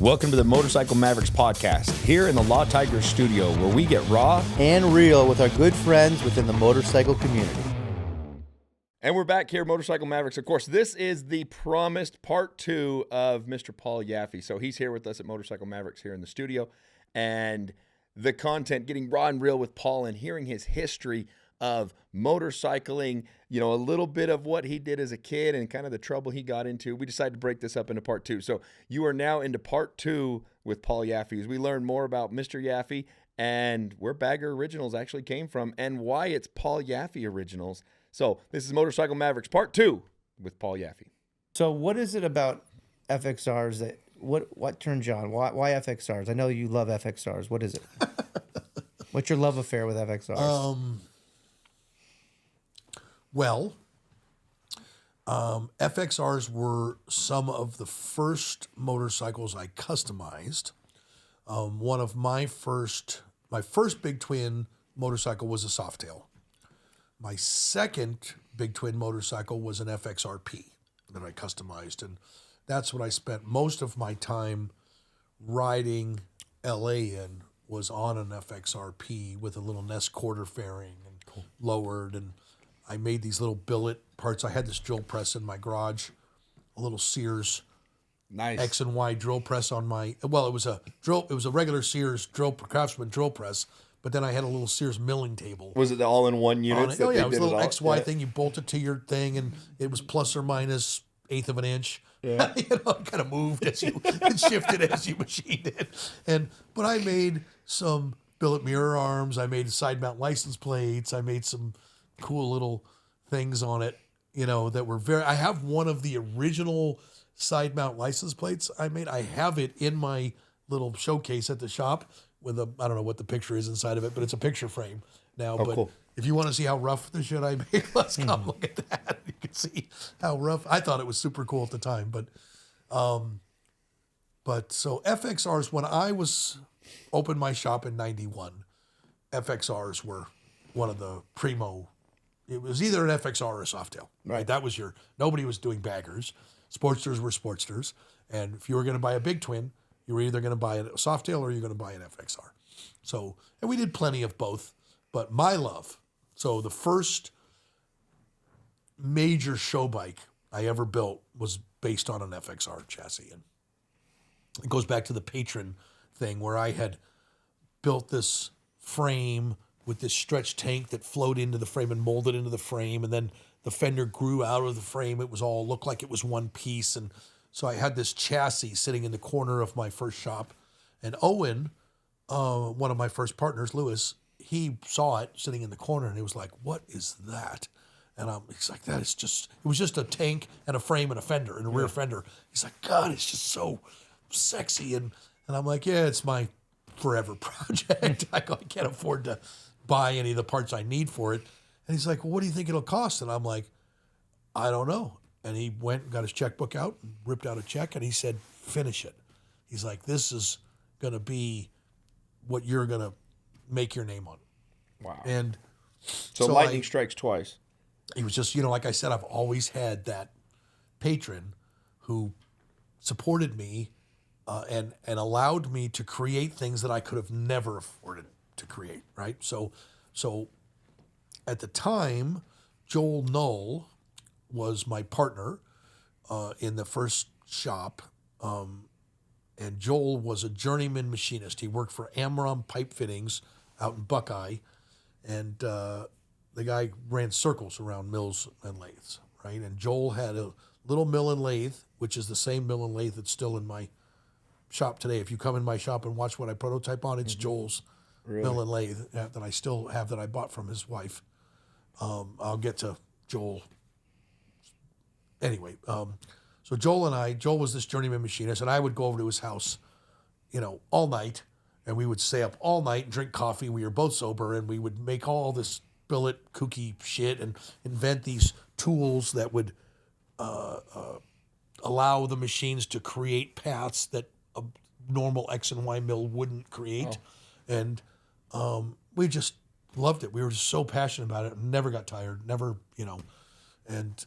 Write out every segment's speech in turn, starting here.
Welcome to the Motorcycle Mavericks Podcast, here in the Law Tiger studio, where we get raw and real with our good friends within the motorcycle community. And we're back here, Motorcycle Mavericks. Of course, this is the promised part 2 of Mr. Paul Yaffe. So he's here with us at Motorcycle Mavericks here in the studio. And the content, getting raw and real with Paul and hearing his history of motorcycling, you know, a little bit of what he did as a kid and kind of the trouble he got into. We decided to break this up into part 2. So you are now into part 2 with Paul Yaffe as we learn more about Mr. Yaffe and where Bagger Originals actually came from and why it's Paul Yaffe Originals. So this is Motorcycle Mavericks part 2 with Paul Yaffe. So what is it about FXRs that what turns you on? Why FXRs? I know you love FXRs. What is it? What's your love affair with FXRs? FXRs were some of the first motorcycles I customized. One of my first big twin motorcycle was a Softail. My second big twin motorcycle was an FXRP that I customized, and that's what I spent most of my time riding LA in, was on an FXRP with a little Ness quarter fairing and lowered, and I made these little billet parts. I had this drill press in my garage, a little Sears X and Y drill press on my, it was a regular Sears Craftsman drill press, but then I had a little Sears milling table. Was it the all-in-one units? Oh yeah, it was a little XY thing. You bolt it to your thing, and it was plus or minus 1/8 of an inch. Yeah. It kind of moved as you it shifted as you machined it. But I made some billet mirror arms. I made side mount license plates. I made some cool little things on it, that were I have one of the original side mount license plates I made. I have it in my little showcase at the shop with I don't know what the picture is inside of it, but it's a picture frame now. Cool. If you want to see how rough the shit I made, let's come look at that. You can see how rough. I thought it was super cool at the time, but so FXRs, when I opened my shop in 91, FXRs were one of the primo. It was either an FXR or a Softail, right? That was nobody was doing baggers. Sportsters were Sportsters. And if you were going to buy a big twin, you were either going to buy a Softail or you're going to buy an FXR. So, and we did plenty of both, but my love. So the first major show bike I ever built was based on an FXR chassis. And it goes back to the Patron thing where I had built this frame with this stretch tank that flowed into the frame and molded into the frame. And then the fender grew out of the frame. It was looked like it was one piece. And so I had this chassis sitting in the corner of my first shop. And Owen, one of my first partners, Lewis, he saw it sitting in the corner and he was like, "What is that?" And he's like, it was just a tank and a frame and a fender and a rear fender. He's like, "God, it's just so sexy." And I'm like, "Yeah, it's my forever project. I can't afford to buy any of the parts I need for it." And he's like, "Well, what do you think it'll cost?" And I'm like, "I don't know." And he went and got his checkbook out and ripped out a check and he said, "Finish it." He's like, "This is going to be what you're going to make your name on." Wow. And so lightning strikes twice. He was just, like I said, I've always had that patron who supported me and allowed me to create things that I could have never afforded to create, right? So at the time, Joel Knoll was my partner in the first shop, and Joel was a journeyman machinist. He worked for Amram Pipe Fittings out in Buckeye, and the guy ran circles around mills and lathes, right? And Joel had a little mill and lathe, which is the same mill and lathe that's still in my shop today. If you come in my shop and watch what I prototype on, it's Joel's mill and lathe that I still have that I bought from his wife. I'll get to Joel. Anyway, so Joel was this journeyman machinist, and I would go over to his house, all night, and we would stay up all night and drink coffee. We were both sober, and we would make all this billet kooky shit and invent these tools that would allow the machines to create paths that a normal X and Y mill wouldn't create. And we just loved it. We were just so passionate about it. Never got tired. Never, And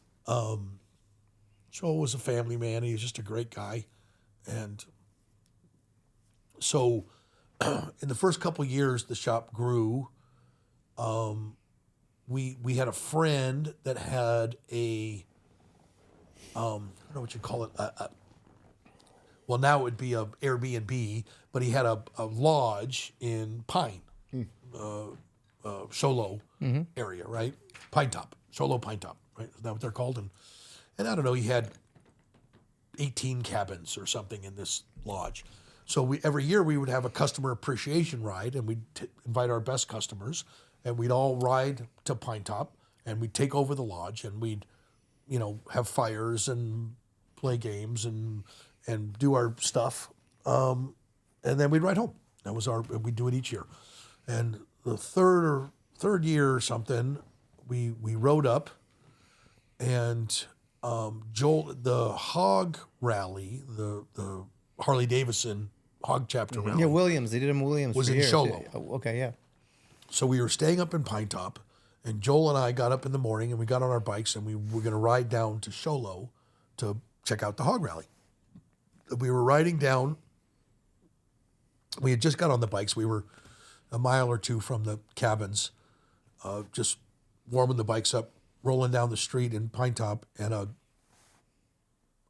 Joel was a family man. He was just a great guy. And So in the first couple of years, the shop grew. We had a friend that had a, I don't know what you call it. Well, now it would be a Airbnb, but he had a lodge in Pine, Sholo area, right? Pine Top, Sholo Pine Top, right? Is that what they're called? And I don't know, he had 18 cabins or something in this lodge. So every year we would have a customer appreciation ride, and we'd invite our best customers, and we'd all ride to Pine Top, and we'd take over the lodge, and we'd, have fires and play games and do our stuff, and then we'd ride home. That was we'd do it each year. And the third year or something, we rode up, and Joel, the Hog Rally, the Harley-Davidson Hog Chapter Rally. Yeah, Williams. They did them Williams. Was for in years. Sholo. Oh, okay, yeah. So we were staying up in Pine Top, and Joel and I got up in the morning, and we got on our bikes, and we were going to ride down to Sholo to check out the Hog Rally. We were riding down. We had just got on the bikes. We were a mile or two from the cabins, just warming the bikes up, rolling down the street in Pine Top, and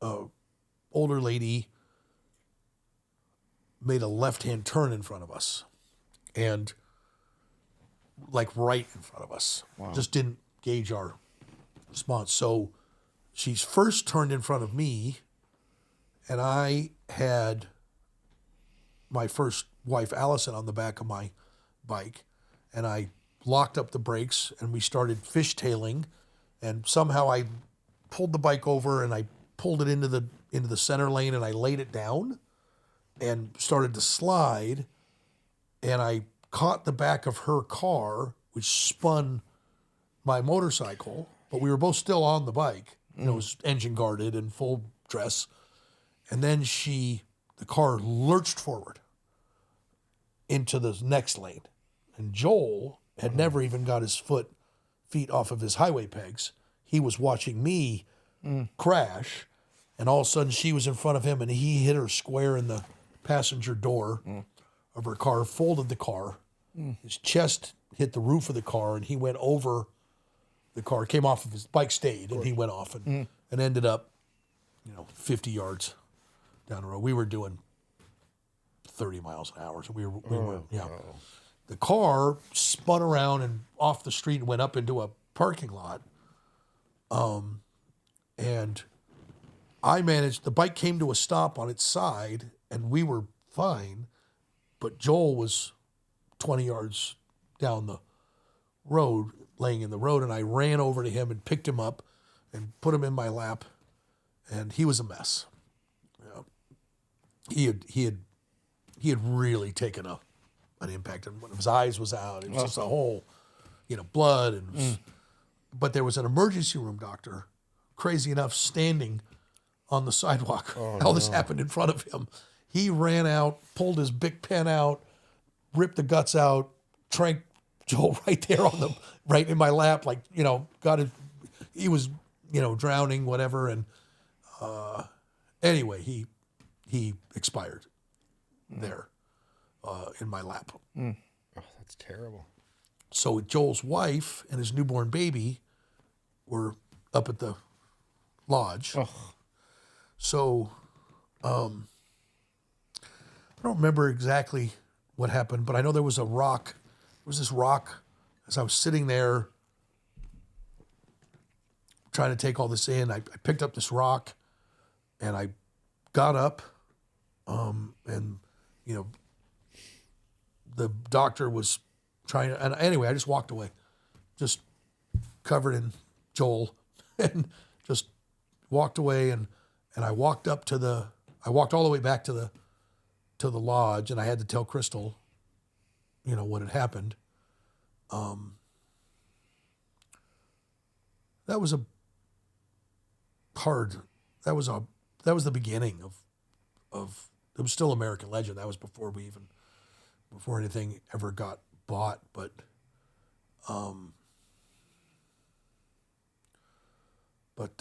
a older lady made a left-hand turn in front of us, and like right in front of us. Wow. Just didn't gauge our response. So she's first turned in front of me, and I had my first wife, Allison, on the back of my bike, and I locked up the brakes, and we started fishtailing, and somehow I pulled the bike over, and I pulled it into the center lane, and I laid it down and started to slide, and I caught the back of her car, which spun my motorcycle, but we were both still on the bike. It was engine guarded and full dress. And then the car lurched forward into the next lane. And Joel had never even got his feet off of his highway pegs. He was watching me crash, and all of a sudden she was in front of him, and he hit her square in the passenger door of her car, folded the car. His chest hit the roof of the car, and he went over the car, came off of his bike, stayed, and he went off and ended up, 50 yards down the road. We were doing 30 miles an hour. So we were. The car spun around and off the street and went up into a parking lot. And the bike came to a stop on its side, and we were fine, but Joel was 20 yards down the road, laying in the road, and I ran over to him and picked him up and put him in my lap, and he was a mess. He had really taken an impact, and one of his eyes was out. It was just a whole, blood, and but there was an emergency room doctor, crazy enough, standing on the sidewalk. All this happened in front of him. He ran out, pulled his Bic pen out, ripped the guts out, trank Joel right there right in my lap, like, he was, drowning, whatever. And anyway, he expired there in my lap. Oh, that's terrible. So Joel's wife and his newborn baby were up at the lodge. Oh. So I don't remember exactly what happened, but I know there was a rock. There was this rock as I was sitting there trying to take all this in. I picked up this rock, and I got up, and, the doctor was trying to, and anyway, I just walked away, just covered in Joel, and just walked away, and I walked all the way back to the lodge, and I had to tell Crystal, what had happened. That was the beginning of it was still American Legend. That was before anything ever got bought, but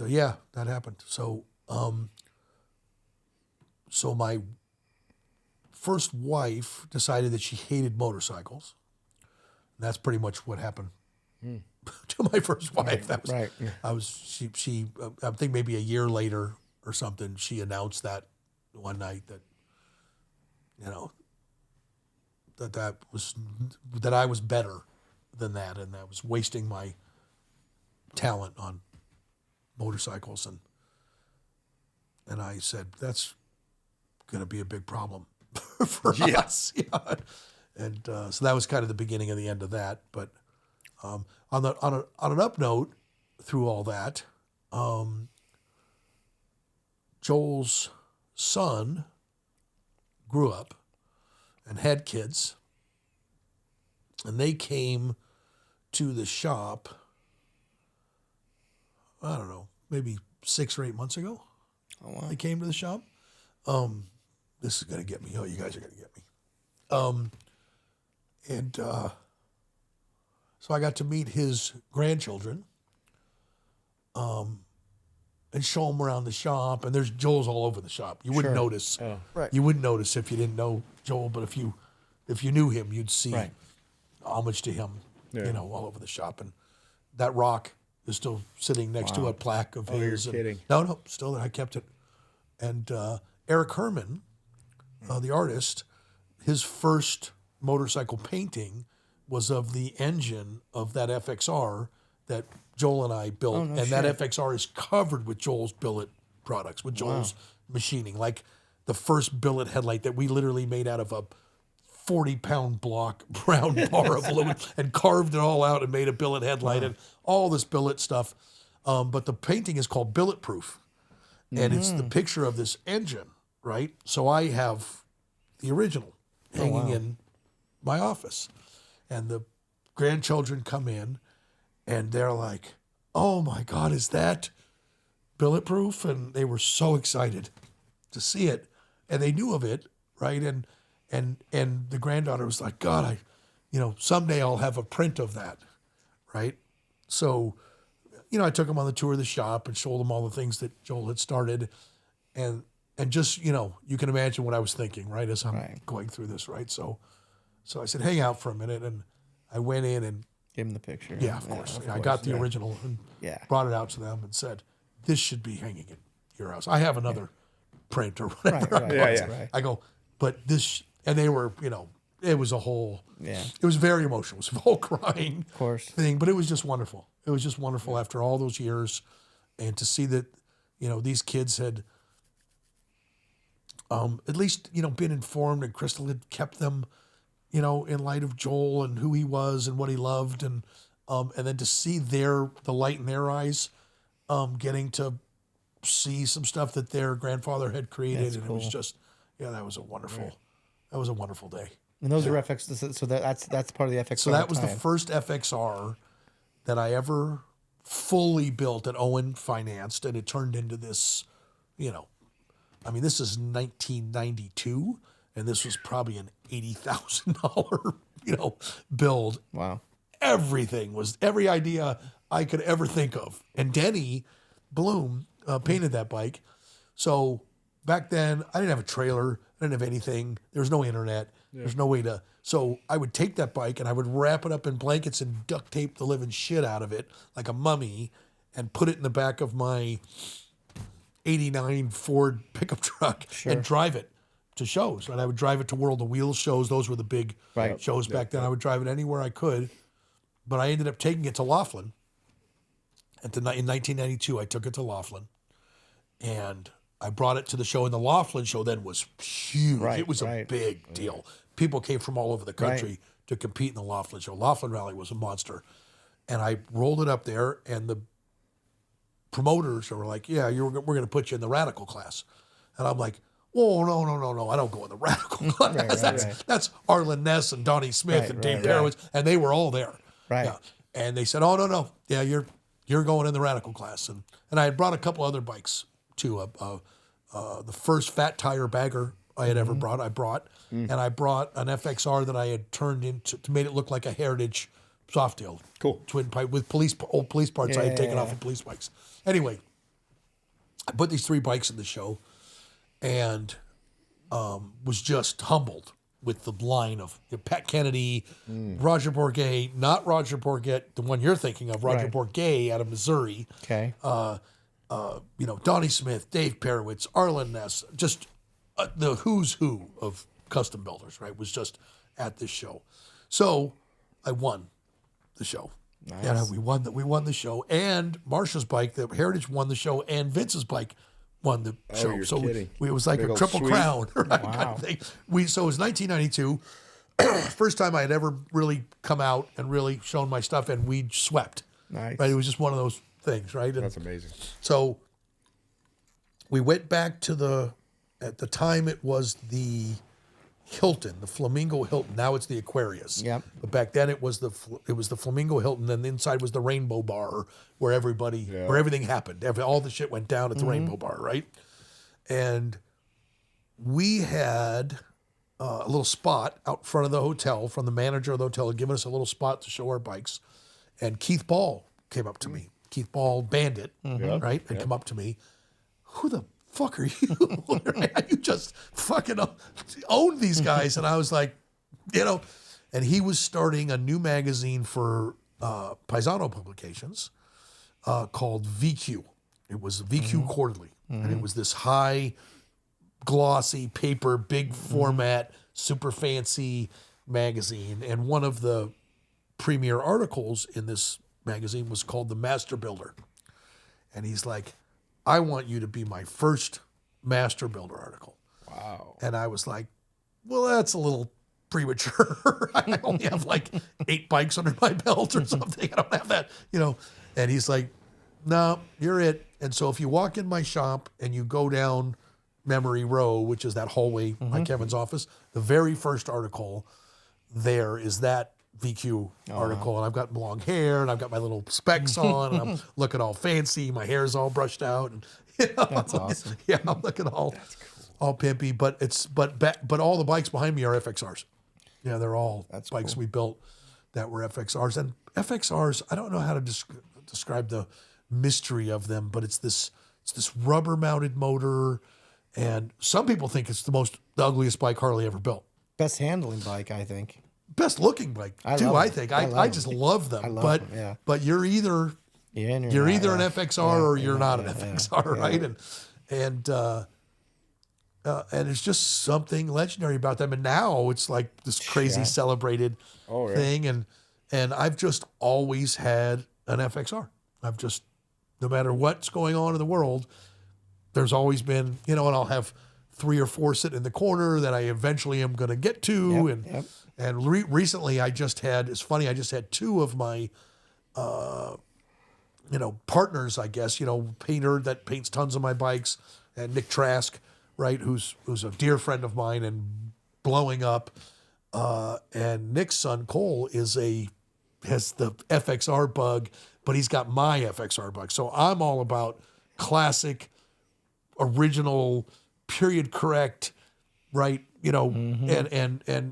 yeah, that happened. So my first wife decided that she hated motorcycles. And that's pretty much what happened to my first wife. That was right. Yeah. I think maybe a year later or something, she announced that one night that, that I was better than that, and I was wasting my talent on motorcycles, and I said, that's going to be a big problem for us. Yeah. And so that was kind of the beginning of the end of that. But on an up note, through all that, Joel's son grew up and had kids, and they came to the shop, I don't know, maybe 6 or 8 months ago. Oh, wow. They came to the shop. This is going to get me. Oh, you guys are going to get me. So I got to meet his grandchildren and show them around the shop. And there's Joel's all over the shop. You wouldn't notice. Oh. Right. You wouldn't notice if you didn't know Joel, but if you knew him, you'd see Right. homage to him, all over the shop. And that rock is still sitting next to a plaque of his. You're kidding. No, still there. I kept it. And Eric Herman, the artist, his first motorcycle painting was of the engine of that FXR that Joel and I built. Oh, no and that shit. FXR is covered with Joel's billet products, with Joel's machining. Like the first billet headlight that we literally made out of a 40-pound block round bar of aluminum and carved it all out and made a billet headlight and all this billet stuff. But the painting is called Billet Proof. And it's the picture of this engine, right? So I have the original hanging in my office. And the grandchildren come in and they're like, oh my God, is that Billet Proof? And they were so excited to see it. And they knew of it, right? And the granddaughter was like, God, someday I'll have a print of that, right? So, I took them on the tour of the shop and showed them all the things that Joel had started. And just, you can imagine what I was thinking, right, as I'm going through this, right? So I said, hang out for a minute. And I went in and Give him the picture. yeah, of course. I got the original and brought it out to them and said, this should be hanging in your house. I have another print or whatever. Right. I go, but this, and they were, it was a whole, Yeah. it was very emotional. It was a whole crying course. thing, but it was just wonderful. It was just wonderful after all those years, and to see that, these kids had at least, been informed, and Crystal had kept them, in light of Joel and who he was and what he loved, and then to see the light in their eyes, getting to see some stuff that their grandfather had created. That's and cool. It was just, that was a wonderful day. And those are FX. So that's part of the FXR. So that was the time. first FXR that I ever fully built that Owen financed, and it turned into this, this is 1992, and this was probably an $80,000, build. Wow. Every idea I could ever think of. And Denny Bloom painted that bike. So back then, I didn't have a trailer. I didn't have anything. There was no internet. There's no way to. So I would take that bike and I would wrap it up in blankets and duct tape the living shit out of it like a mummy and put it in the back of my 89 Ford pickup truck and drive it to shows. And I would drive it to World of Wheels shows. Those were the big shows back then. I would drive it anywhere I could. But I ended up taking it to Laughlin. In 1992, I took it to Laughlin. And I brought it to the show, and the Laughlin show then was huge. It was a big deal. People came from all over the country to compete in the Laughlin show. Laughlin Rally was a monster. And I rolled it up there, and the promoters were like, yeah, we're going to put you in the radical class. And I'm like, whoa, no, I don't go in the radical class. That's Arlen Ness and Donnie Smith and Dave Perowitz, and they were all there. Right. Yeah. And they said, oh, no, yeah, you're going in the radical class. And I had brought a couple other bikes too. The first fat tire bagger I had ever brought, and I brought an FXR that I had turned into to made it look like a Heritage Softail. Cool. Twin pipe with old police parts I had taken off of police bikes. Anyway, I put these 3 bikes in the show, and was just humbled with the line of Pat Kennedy, Roger Bourget, not Roger Bourget, the one you're thinking of, Roger Right. Bourget out of Missouri. Okay. Donnie Smith, Dave Perowitz, Arlen Ness, just the who's who of custom builders, right, was just at this show. So I won the show. Nice. Yeah, we won the show, and Marcia's bike, the Heritage, won the show, and Vince's bike won the show. you're So kidding. it was like Big a old triple sweep. crown, right? Wow. Kind of thing. So it was 1992, first time I had ever really come out and really shown my stuff, and we swept. Nice. Right, it was just one of those things, right? And That's amazing. so we went back to at the time it was the Hilton, the Flamingo Hilton. Now it's the Aquarius. Yep. But back then it was the Flamingo Hilton, and the inside was the Rainbow Bar, where everything happened. All the shit went down at the Rainbow Bar, right? And we had a little spot out front of the hotel from the manager of the hotel, had given us a little spot to show our bikes. And Keith Ball came up to me. Keith Ball, Bandit, right? And come up to me. Who the fuck are you? You just fucking own these guys. And I was like, and he was starting a new magazine for Paisano Publications called VQ. It was VQ Quarterly. And it was this high glossy paper, big format, super fancy magazine. And one of the premier articles in this magazine was called The Master Builder. And he's like, I want you to be my first Master Builder article. Wow. And I was like, well, that's a little premature. I only have like 8 bikes under my belt or something. I don't have that, And he's like, no, you're it. And so if you walk in my shop and you go down Memory Row, which is that hallway by Kevin's office, the very first article there is that VQ article. And I've got long hair and I've got my little specs on and I'm looking all fancy. My hair's all brushed out. And, That's awesome. Yeah, I'm looking all pimpy. But all the bikes behind me are FXRs. Yeah, they're all bikes we built that were FXRs. And FXRs, I don't know how to describe the mystery of them, but it's this rubber mounted motor. And some people think it's the ugliest bike Harley ever built. Best handling bike, I think. Best looking bike too, I think. I just love them. But you're either you're either an FXR or you're not an FXR, right? And it's just something legendary about them. And now it's like this crazy celebrated thing. And I've just always had an FXR. I've just, no matter what's going on in the world, there's always been, and I'll have 3 or 4 sitting in the corner that I eventually am going to get to. And recently I just had 2 of my, partners, I guess, painter that paints tons of my bikes, and Nick Trask, right, who's a dear friend of mine and blowing up. And Nick's son Cole has the FXR bug, but he's got my FXR bug. So I'm all about classic, original, period correct, right? And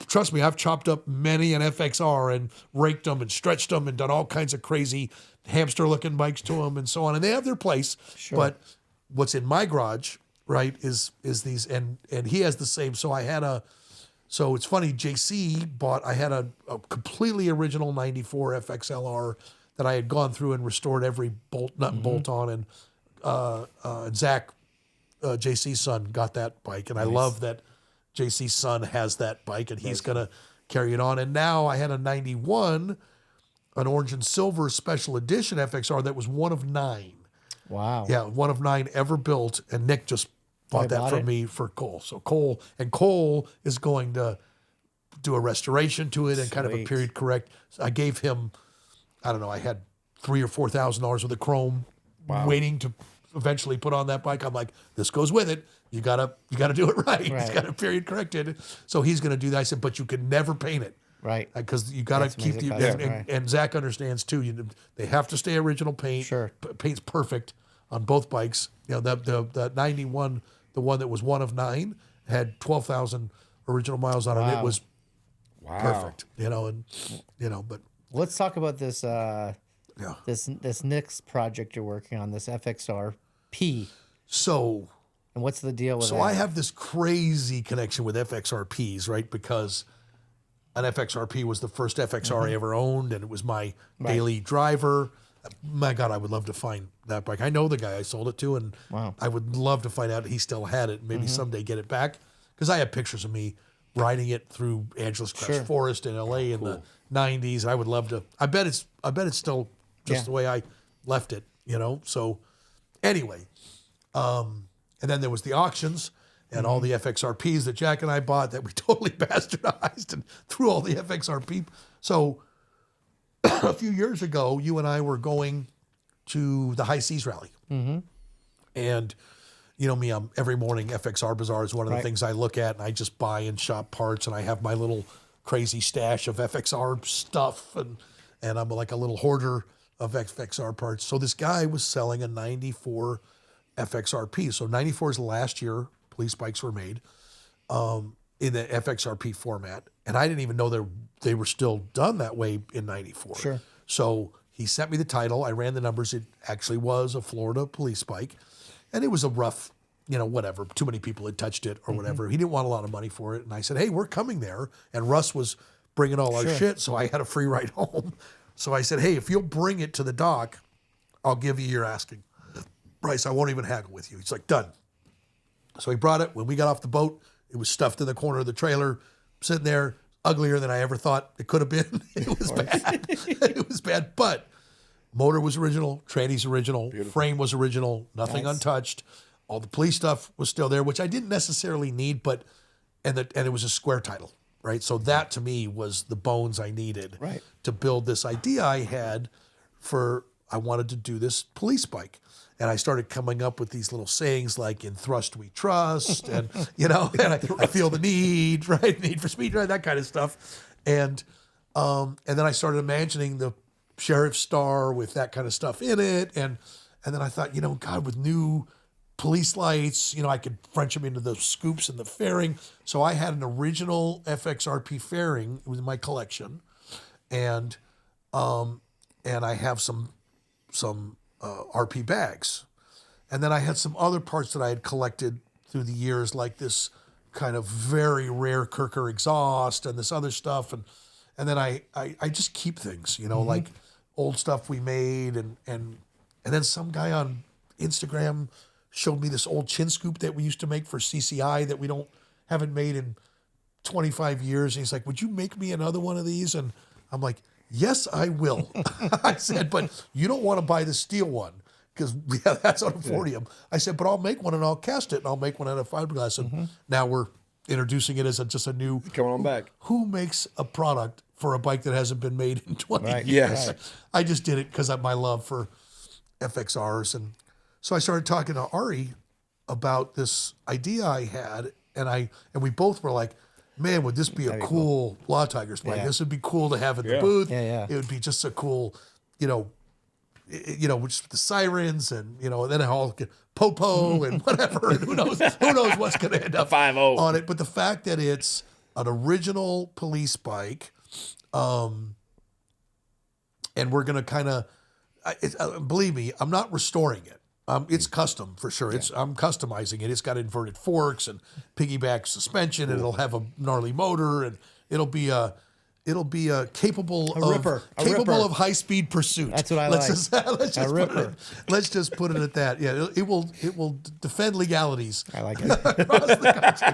trust me, I've chopped up many an FXR and raked them and stretched them and done all kinds of crazy hamster-looking bikes to them and so on. And they have their place. Sure. But what's in my garage, right, is these, and he has the same. So it's funny, JC I had a completely original 94 FXLR that I had gone through and restored every nut and bolt on. And Zach, JC's son, got that bike. And I love that JC's son has that bike and he's going to carry it on. And now I had a 91, an orange and silver special edition FXR that was one of 9. Wow. Yeah, one of 9 ever built. And Nick just bought that from me for Cole. So Cole is going to do a restoration to it and kind of a period correct. So I gave him, I don't know, I had $3,000 or $4,000 worth of chrome waiting to eventually put on that bike. I'm like, this goes with it. You gotta do it right. He's got a period corrected. So he's gonna do that. I said, but you can never paint it. Right. Because you gotta keep and Zach understands too. They have to stay original paint. Sure. Paint's perfect on both bikes. The 91, the one that was one of 9, had 12,000 original miles on it. It was perfect. But let's talk about this this Nick's project you're working on, this FXR P. So And what's the deal with So that? I have this crazy connection with FXRPs, right? Because an FXRP was the first FXR I ever owned, and it was my daily driver. My God, I would love to find that bike. I know the guy I sold it to, and I would love to find out he still had it and maybe someday get it back. Because I have pictures of me riding it through Angeles Crest Forest in LA in the 90s. I would love to. I bet it's still just the way I left it, So anyway, and then there was the auctions and all the FXRPs that Jack and I bought that we totally bastardized and threw all the FXRP. So a few years ago, you and I were going to the High Seas Rally. And you know me, every morning FXR Bazaar is one of the things I look at, and I just buy and shop parts, and I have my little crazy stash of FXR stuff, and I'm like a little hoarder of FXR parts. So this guy was selling a 94 FXRP. So 94 is the last year police bikes were made in the FXRP format. And I didn't even know they were still done that way in 94. Sure. So he sent me the title. I ran the numbers. It actually was a Florida police bike. And it was a rough, whatever. Too many people had touched it or whatever. He didn't want a lot of money for it. And I said, hey, we're coming there. And Russ was bringing all our shit. So I had a free ride home. So I said, hey, if you'll bring it to the dock, I'll give you your asking price. I won't even haggle with you. He's like, done. So he brought it. When we got off the boat, it was stuffed in the corner of the trailer, sitting there, uglier than I ever thought it could have been. It was bad. It was bad. But motor was original, tranny's original, frame was original, nothing untouched. All the police stuff was still there, which I didn't necessarily need, and it was a square title, right? So that to me was the bones I needed to build this idea I had I wanted to do this police bike. And I started coming up with these little sayings like "in thrust we trust," and and I feel the need, right? Need for speed, right? That kind of stuff. And then I started imagining the sheriff's star with that kind of stuff in it. And then I thought, God, with new police lights, I could French them into the scoops and the fairing. So I had an original FXRP fairing with my collection, and I have some RP bags. And then I had some other parts that I had collected through the years, like this kind of very rare Kirker exhaust and this other stuff. And then I just keep things, like old stuff we made. And then some guy on Instagram showed me this old chin scoop that we used to make for CCI that we haven't made in 25 years. And he's like, would you make me another one of these? And I'm like, yes, I will. I said, but you don't want to buy the steel one because that's on a Fortium. I said, but I'll make one and I'll cast it and I'll make one out of fiberglass. And now we're introducing it as just a new. Coming on back. Who makes a product for a bike that hasn't been made in 20 years? Yes. I just did it because of my love for FXRs. And so I started talking to Ari about this idea I had. And we both were like, man, would this be a cool Law Tigers bike? This would be cool to have in the booth. It would be just a cool, just the sirens and then all popo and whatever. And who knows what's going to end up 5.0 on it. But the fact that it's an original police bike, and we're going to kind of, believe me, I'm not restoring it. It's custom for sure. I'm customizing it. It's got inverted forks and piggyback suspension, and it'll have a gnarly motor, and it'll be capable of high speed pursuit. That's what I like. Let's just put it at that. Yeah, it will defend legalities. I like it. Across the country.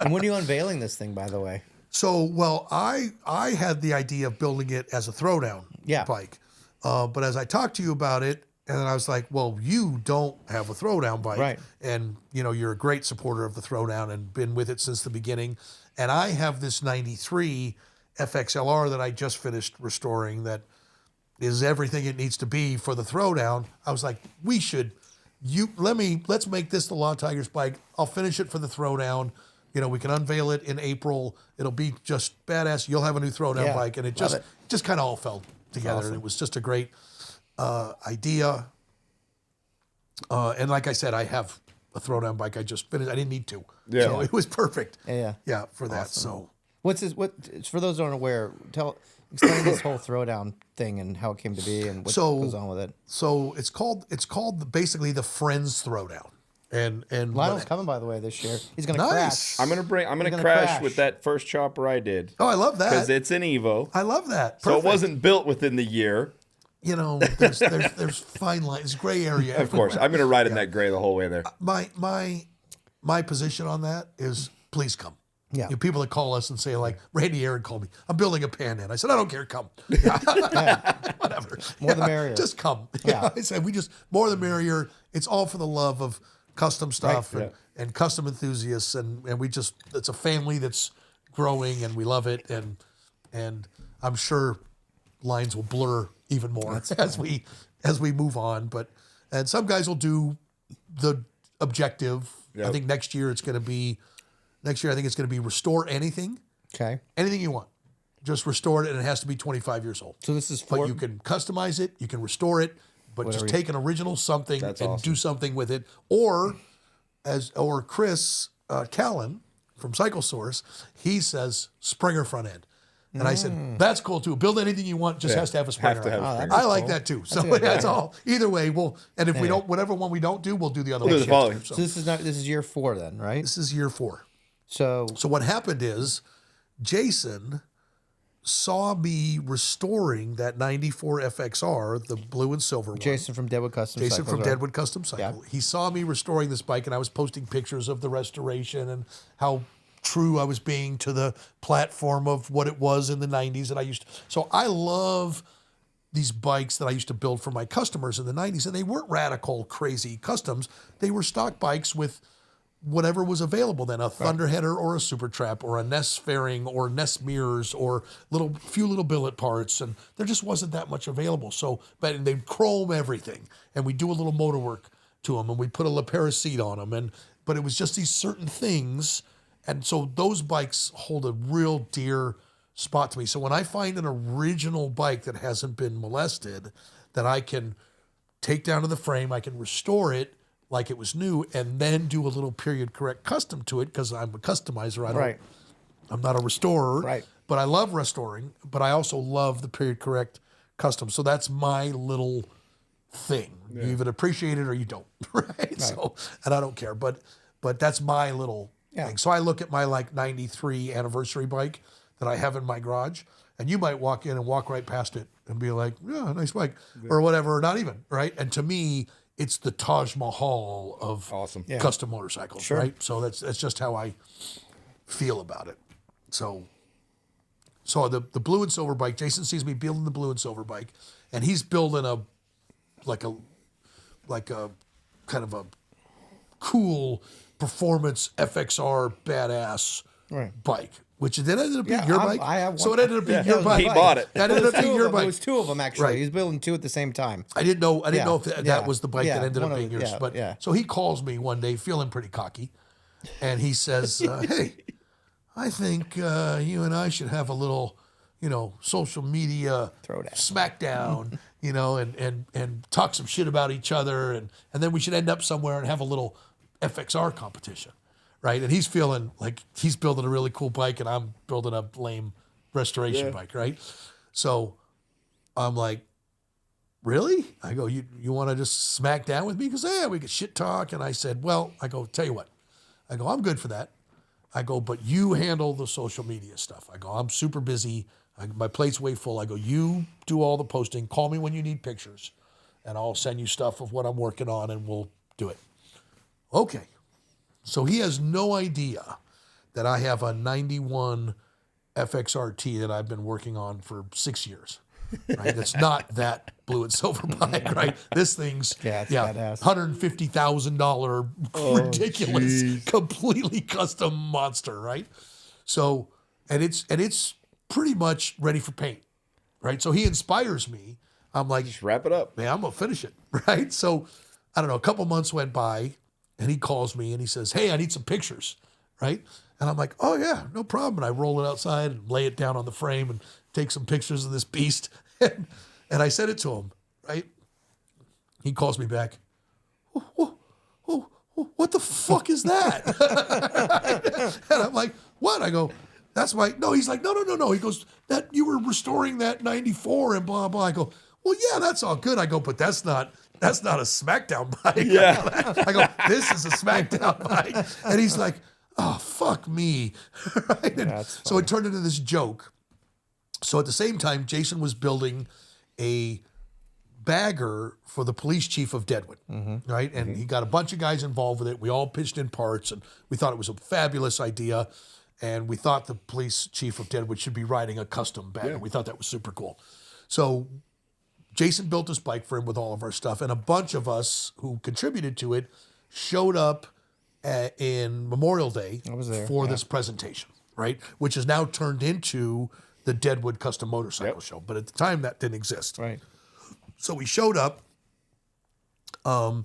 And when are you unveiling this thing, by the way? So, well, I had the idea of building it as a throwdown bike, but as I talked to you about it. And then I was like, well, you don't have a throwdown bike. Right. And, you're a great supporter of the throwdown and been with it since the beginning. And I have this 93 FXLR that I just finished restoring that is everything it needs to be for the throwdown. I was like, let's make this the Law Tigers bike. I'll finish it for the throwdown. We can unveil it in April. It'll be just badass. You'll have a new throwdown bike. And it just kind of all fell together. Awesome. And it was just a great idea. And like I said, I have a throwdown bike I just finished. I didn't need to. Yeah. So it was perfect. Yeah. For that. So what's this? For those who aren't aware, explain this whole throwdown thing and how it came to be and what goes on with it. So it's called basically the Friends Throwdown. And Lionel's coming, by the way, this year. He's going to Nice. crash. I'm gonna gonna crash crash. with that first chopper I did oh, I love because that. it's an Evo. I love that. So it Perfect. wasn't built within the year. You know, there's fine lines, gray area. Of course, I'm gonna ride in that gray the whole way there. My position on that is please come. Yeah. You know, people that call us and say like Randy Aaron called me. I'm building a Pan Am. I said I don't care. Come. Whatever. More the merrier. Just come. Yeah. I said we just more the merrier. It's all for the love of custom stuff and custom enthusiasts and we just it's a family that's growing and we love it and I'm sure lines will blur even more as we move on. And some guys will do the objective. Yep. I think next year I think it's going to be restore anything you want. Just restore it and it has to be 25 years old. So this is But you can customize it, you can restore it, but just take an original something That's and awesome. do something with it. Or Chris Callan from Cycle Source, he says Springer front end. And I said, that's cool too. Build anything you want, just has to have a Springer. Have to have a on it. Springer. I like that too. So that's all. Either way, and if we don't, whatever one we don't do, we'll do the other We'll one. do the following. So this is year 4 then, right? This is year 4. So So what happened is Jason saw me restoring that 94 FXR, the blue and silver one. Jason from Deadwood Custom Jason Cycles, from right? Deadwood Custom Cycle. He saw me restoring this bike and I was posting pictures of the restoration and how true I was being to the platform of what it was in the 90s that I used to. So I love these bikes that I used to build for my customers in the 90s and they weren't radical, crazy customs. They were stock bikes with whatever was available then, a Thunderheader or a Super Trap or a Ness fairing or Ness mirrors or few little billet parts. And there just wasn't that much available. So, but they'd chrome everything and we do a little motor work to them and we put a La Pera seat on them. But it was just these certain things. And so those bikes hold a real dear spot to me. So when I find an original bike that hasn't been molested, that I can take down to the frame, I can restore it like it was new, and then do a little period correct custom to it because I'm a customizer. I'm not a restorer, Right. but I love restoring, but I also love the period correct custom. So that's my little thing. You either appreciate it or you don't, right? So, and I don't care, but that's my little thing. So I look at my like 93 anniversary bike that I have in my garage, and you might walk in and walk right past it and be like, yeah, nice bike, or whatever, or not even, right? And to me, it's the Taj Mahal of Awesome. custom motorcycles, right? So that's just how I feel about it. So the blue and silver bike, Jason sees me building the blue and silver bike, and he's building a kind of a cool performance FXR badass bike. Which then ended up being your bike. I have one. So it ended up being your bike. He bought it. That ended up being your It bike. was 2 of them actually. Right. He's building 2 at the same time. I didn't know if that was the bike Yeah, that ended up one being of- yours. yeah, But yeah. so he calls me one day, feeling pretty cocky, and he says, "Hey, I think you and I should have a little, social media Throwdown. smackdown, and talk some shit about each other, and then we should end up somewhere and have a little FXR competition." Right. And he's feeling like he's building a really cool bike and I'm building a lame restoration bike. Right. So I'm like, really? I go, you want to just smack down with me? He goes, yeah, we could shit talk. And I said, well, tell you what, I'm good for that. I go, but you handle the social media stuff. I go, I'm super busy. My plate's way full. I go, you do all the posting. Call me when you need pictures and I'll send you stuff of what I'm working on and we'll do it. Okay. So he has no idea that I have a 91 FXRT that I've been working on for 6 years. Right? It's not that blue and silver bike, right? This thing's it's badass. $150,000 ridiculous, completely custom monster, right? So, and it's pretty much ready for paint, right? So he inspires me. I'm like, Just wrap it up. man, I'm gonna finish it, right? So, I don't know, a couple months went by. And he calls me and he says, hey, I need some pictures, right? And I'm like, oh, yeah, no problem. And I roll it outside and lay it down on the frame and take some pictures of this beast. And I sent it to him, right? He calls me back. What the fuck is that? And I'm like, what? I go, that's my, no. He's like, no. He goes, that you were restoring that 94 and blah, blah. I go, well, yeah, that's all good. I go, but that's not a SmackDown bike. Yeah. I go, this is a SmackDown bike. And he's like, oh, fuck me. Right? And so it turned into this joke. So at the same time, Jason was building a bagger for the police chief of Deadwood, right? And he got a bunch of guys involved with it. We all pitched in parts, and we thought it was a fabulous idea. And we thought the police chief of Deadwood should be riding a custom bagger. Yeah. We thought that was super cool. So Jason built this bike for him with all of our stuff, and a bunch of us who contributed to it showed up in Memorial Day for this presentation, right? Which has now turned into the Deadwood Custom Motorcycle Show. But at the time, that didn't exist. Right. So we showed up. The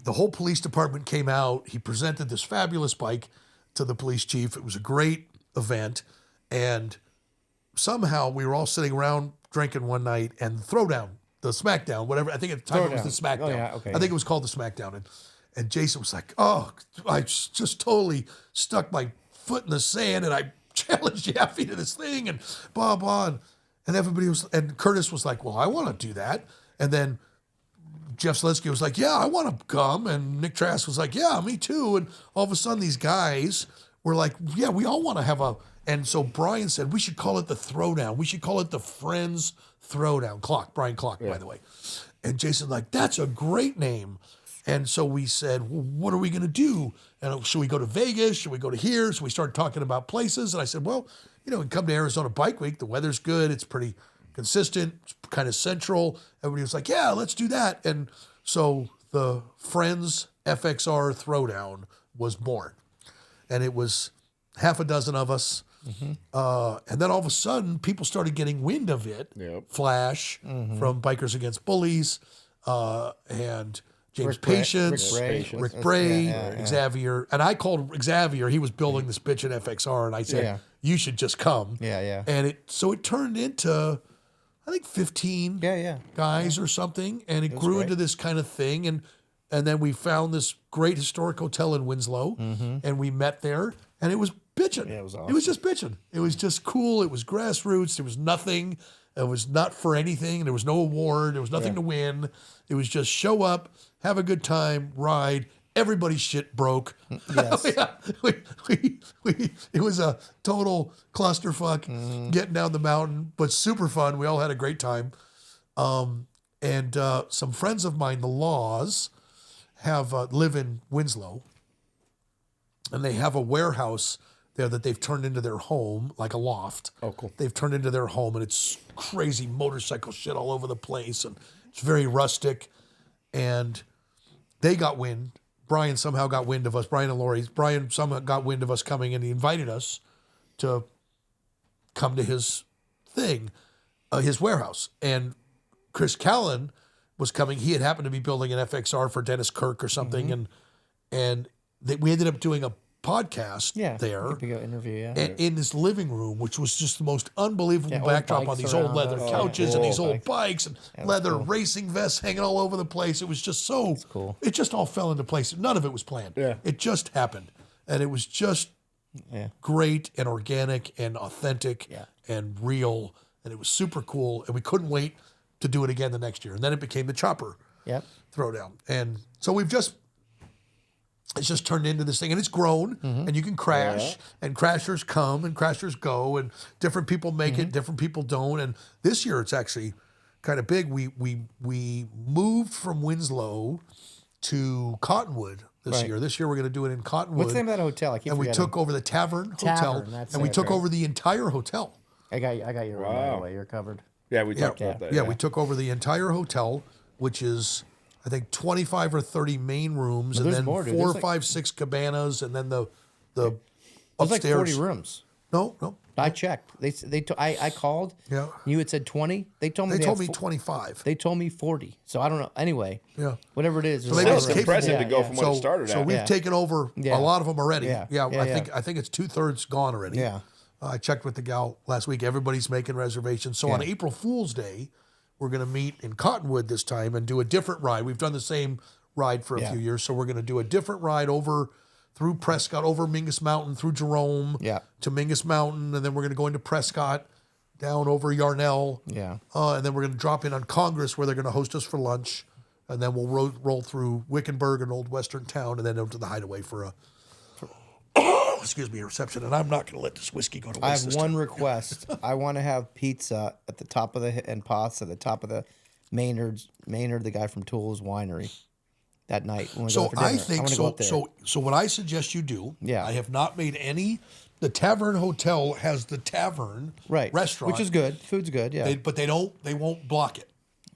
whole police department came out. He presented this fabulous bike to the police chief. It was a great event. And somehow we were all sitting around drinking one night, and Throwdown, the SmackDown, whatever. I think at the time it was the SmackDown. Oh, yeah, okay. I think it was called the SmackDown. And Jason was like, oh, I just totally stuck my foot in the sand, and I challenged Yaffe to this thing, and blah, blah. And everybody was, and Curtis was like, well, I want to do that. And then Jeff Slidsky was like, yeah, I want to come. And Nick Trask was like, yeah, me too. And all of a sudden these guys were like, yeah, we all want to have a, and so Brian said, we should call it the Throwdown. We should call it the Friends Throwdown. Brian Clock, by the way. And Jason like, that's a great name. And so we said, well, what are we going to do? And should we go to Vegas? Should we go to here? So we started talking about places. And I said, well, we can come to Arizona Bike Week. The weather's good. It's pretty consistent. It's kind of central. Everybody was like, yeah, let's do that. And so the Friends FXR Throwdown was born. And it was half a dozen of us. And then all of a sudden, people started getting wind of it. Flash from Bikers Against Bullies and James Patience, Rick Bray, Xavier. And I called Xavier. He was building this bitchin' FXR. And I said, you should just come. And it turned into, I think, 15 guys or something. And it grew into this kind of thing. And then we found this great historic hotel in Winslow. And we met there. And it was bitchin'. Yeah, it was awesome. It was just bitchin'. It was just cool. It was grassroots. There was nothing. It was not for anything. There was no award. There was nothing to win. It was just show up, have a good time, ride. Everybody's shit broke. Yes. It was a total clusterfuck getting down the mountain, but super fun. We all had a great time. And some friends of mine, the Laws, live in Winslow, and they have a warehouse there that they've turned into their home, like a loft. Oh, cool. They've turned into their home, and it's crazy motorcycle shit all over the place, and it's very rustic. And they got wind. Brian somehow got wind of us. Brian and Lori. Brian somehow got wind of us coming, and he invited us to come to his thing, his warehouse. And Chris Callan was coming. He had happened to be building an FXR for Dennis Kirk or something, and we ended up doing a podcast there interview, in this living room, which was just the most unbelievable backdrop on these old leather couches and these old bikes and leather racing vests hanging all over the place. It was just so cool. It just all fell into place. None of it was planned. It just happened, and it was just great and organic and authentic and real, and it was super cool. And we couldn't wait to do it again the next year. And then it became the Chopper Throwdown, and so it's just turned into this thing, and it's grown, and you can crash, and crashers come and crashers go, and different people make it, different people don't. And this year it's actually kind of big. We moved from Winslow to Cottonwood this year. This year we're going to do it in Cottonwood. What's the name of that hotel? I keep and forgetting. we took over the Tavern Hotel, and we took over the entire hotel. I got you right, by the way. You're covered. Yeah, we talked about that. Yeah, we took over the entire hotel, which is, I think, 25 or 30 main rooms, and then 4 or 5, 6 cabanas, and then the upstairs. Like 40 rooms. No. I checked. I called. Yeah. You had said 20. They told me. They told me 25. They told me 40. So I don't know. Anyway. Yeah. Whatever it is. So they just impressive to go from what it started So at. we've taken over a lot of them already. Yeah. I think it's 2/3 gone already. Yeah. I checked with the gal last week. Everybody's making reservations. So on April Fool's Day, we're going to meet in Cottonwood this time and do a different ride. We've done the same ride for a few years, so we're going to do a different ride over through Prescott, over Mingus Mountain, through Jerome to Mingus Mountain, and then we're going to go into Prescott down over Yarnell. Yeah. And then we're going to drop in on Congress where they're going to host us for lunch. And then we'll roll through Wickenburg, an old western town, and then over to the Hideaway for a reception. And I'm not going to let this whiskey go to waste. I have this one time. request. I want to have pizza at the top of and pasta at the top of the Maynard, the guy from Tools Winery, that night when we go So for dinner. I think wanna go up there. So what I suggest you do. Yeah. I have not made any. The Tavern Hotel has the Tavern restaurant, which is good. Food's good. Yeah. but they won't block it.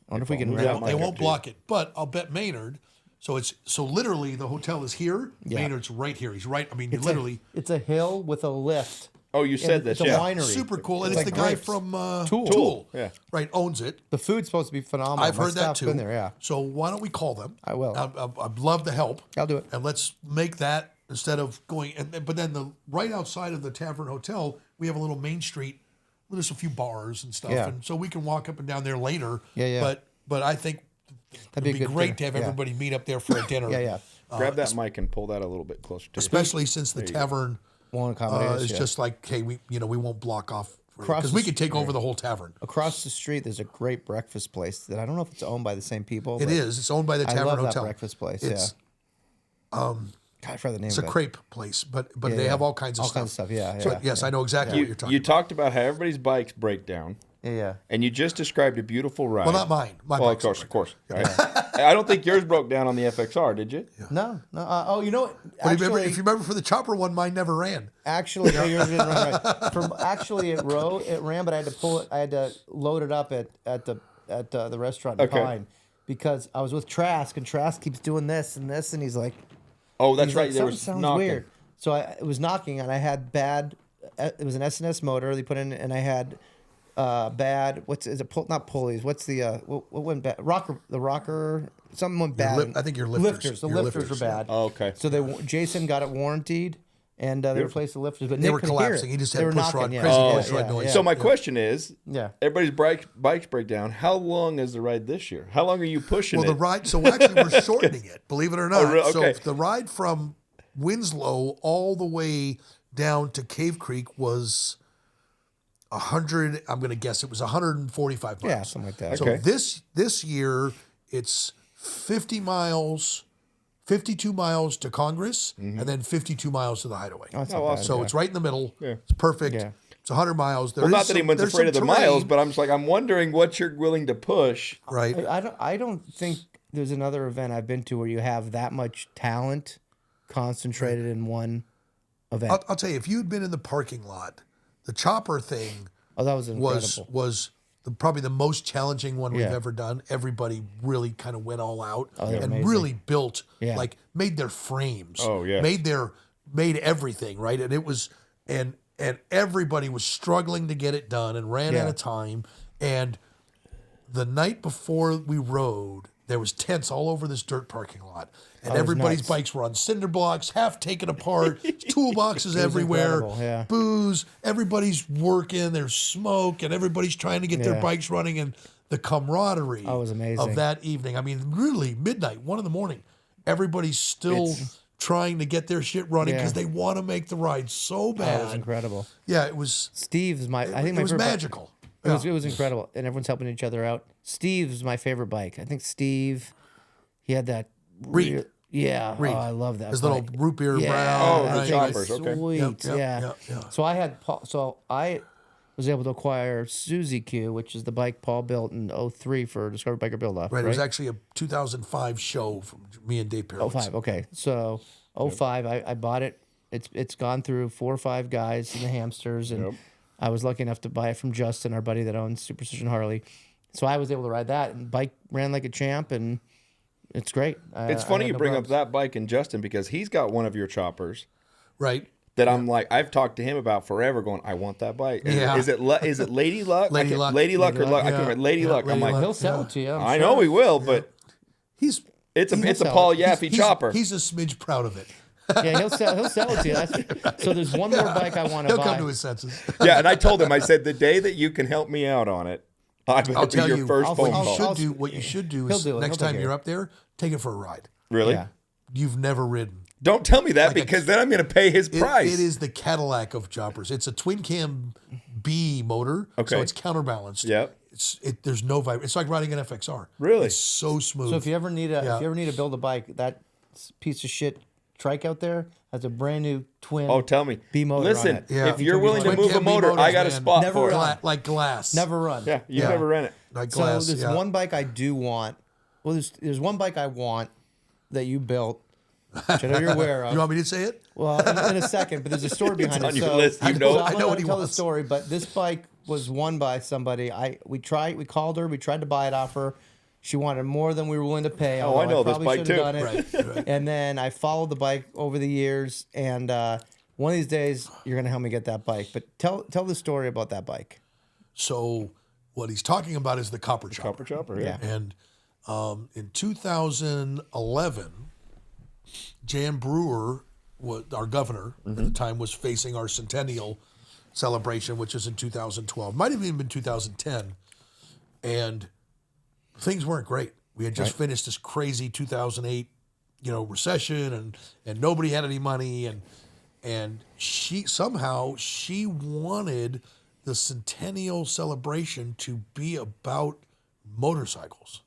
I wonder if we can. They won't block it. But I'll bet Maynard. So literally the hotel is here. Yeah. Maynard's right here. He's right. I mean, It's literally. it's a hill with a lift. Oh, you said this, It's a yeah. winery. Super cool. And It's it's like the guy grapes. from Tool. Yeah. Right, owns it. The food's supposed to be phenomenal. I've My heard that staff's too. Been there, yeah. So why don't we call them? I will. I'd love the help. I'll do it. And let's make that instead of going. But then right outside of the Tavern Hotel, we have a little Main Street. There's a few bars and stuff, Yeah. and so we can walk up and down there later. Yeah. But I think That'd it'd be a good great dinner. to have Yeah. everybody meet up there for a dinner. Yeah. Grab that mic and pull that a little bit closer to you. Especially since the Tavern Won't accommodate us, is yeah. just like, hey, we won't block off Across because the we could take over the whole tavern. Across the street, there's a great breakfast place that I don't know if it's owned by the same people. It but is. It's owned by the I Tavern love Hotel. that breakfast place. It's, God, I forgot the name It's of a it. crepe place, but Yeah, they yeah. have all kinds of All stuff. kinds of stuff, yeah, So yeah, yes, yeah. I know exactly what you're talking You about. talked about how everybody's bikes break down, Yeah. and you just described a beautiful ride. Well, not mine. My Well, of bike's course. Right? I don't think yours broke down on the FXR, did you? No. Oh, you know what? But Actually, if you remember for the chopper one, mine never ran. Actually, no, yours didn't run right. It ran, but I had to pull it. I had to load it up at the restaurant in Okay. Pine because I was with Trask, and Trask keeps doing this and this, and he's like, Oh, that's he's right. like, There "Something was sounds knocking. weird." So it was knocking, and I had bad. It was an SNS motor they put in, and I had bad. Not pulleys. What's the what went bad? The rocker. Something went bad. I think your lifters. The Your lifters were bad. Oh, okay. So Jason got it warrantied, and they replaced the lifters. But They Nick were could hear collapsing. it. He just They had were push knocking, rod, yeah. crazy Yeah, push rod yeah, noise. yeah. So my question is, Yeah. everybody's bikes break down. How long is the ride this year? How long are you pushing Well, it? the ride. So actually, we're shortening it. Believe it or not. really? So Okay. the ride from Winslow all the way down to Cave Creek was 100. I'm going to guess it was 145 miles. Yeah, something like that. So Okay. this year it's 50 miles, 52 miles to Congress, and then 52 miles to the Hideaway. Oh, that's not Oh, bad. So it's right in the middle. Yeah. It's perfect. Yeah. It's 100 miles. well, not that anyone's afraid of the miles, but I'm wondering what you're willing to push. right. I don't think there's another event I've been to where you have that much talent concentrated in one event. I'll tell you, if you'd been in the parking lot, the chopper thing Oh, that was incredible. was probably the most challenging one we've Yeah. ever done. Everybody really kind of went all out they're and amazing. really built, Yeah. made their frames. Oh, yeah. Made everything, right? And it was and everybody was struggling to get it done and ran out Yeah. of time. And the night before we rode, there was tents all over this dirt parking lot. And was everybody's nuts. bikes were on cinder blocks, half taken apart, toolboxes everywhere, incredible, yeah. booze. Everybody's working, there's smoke, and everybody's trying to get their Yeah. bikes running. And the camaraderie Oh, it was amazing. of that evening. I mean, really, midnight, 1 a.m, everybody's still trying to get their shit running Yeah. because they want to make the ride so That was bad. incredible. Yeah, it was. Steve's I think my It was favorite bike- magical. It was incredible, and everyone's helping each other out. Steve's my favorite bike. I think Steve, he had that Reed. Yeah, Reed. Oh, I love that. His bike. little root beer Yeah, brown. Oh, that the thing choppers, is okay. Sweet, Yep, yeah. yeah. So I was able to acquire Suzy Q, which is the bike Paul built in 03 for Discovery Biker Build Off. Right, it was actually a 2005 show from me and Dave Perlitz. 05, okay. So 05, I bought it. It's gone through 4 or 5 guys in the hamsters, and Yep. I was lucky enough to buy it from Justin, our buddy that owns Superstition Harley. So I was able to ride that, and bike ran like a champ, and it's great. It's funny you bring up that bike and Justin because he's got one of your choppers Right. that I'm like, I've talked to him about forever going, I want that bike. Yeah. Is it Lady Luck? Lady Luck. Lady Luck or Luck? I Yeah. can't remember. Lady Yeah, Luck. I'm Lady like, Luck. He'll sell it to you. I know he will, but He's it's a sell Paul it. Yaffe chopper. He's a smidge proud of it. Yeah, he'll sell it to you. So there's one more bike I want to He'll buy. come to his senses. Yeah, and I told him, I said, the day that you can help me out on it, I'll I'll be tell your you, first phone I'll- call. what you should do He'll is do it. next He'll time take you're it. up there, take it for a ride. Really? Yeah. You've never ridden. Don't tell me that because then I'm going to pay his price. It is the Cadillac of choppers. It's a twin cam B motor, so Okay. it's counterbalanced. Yep. There's no vibration. It's like riding an FXR. Really? It's so smooth. So if you ever need to build a bike, that piece of shit trike out there has a brand new twin. Oh, tell me. B motor Listen, on it. Yeah. if you're willing to Twin move a cam B motor, motors, I got a man. spot Never for it. run. like glass. Never run. Yeah, you Yeah. never ran it. Like So glass. there's yeah. one bike I do want. Well, there's one bike I want that you built, which I know you're aware of. You want me to say it? Well, in a second, but there's a story behind on it. your So list, you so know. I'm I know not what gonna he tell wants. the story, but this bike was won by somebody. We called her, we tried to buy it off her. She wanted more than we were willing to pay. Oh, I know this probably bike should have too. done it. Right. And then I followed the bike over the years, and one of these days you're gonna help me get that bike. But tell the story about that bike. So what he's talking about is the copper chopper. Copper chopper, yeah. And in 2011, Jan Brewer, our governor at the time, was facing our centennial celebration, which is in 2012. Might have even been 2010. And things weren't great. We had just finished this crazy 2008, recession, and nobody had any money, and she wanted the centennial celebration to be about motorcycles,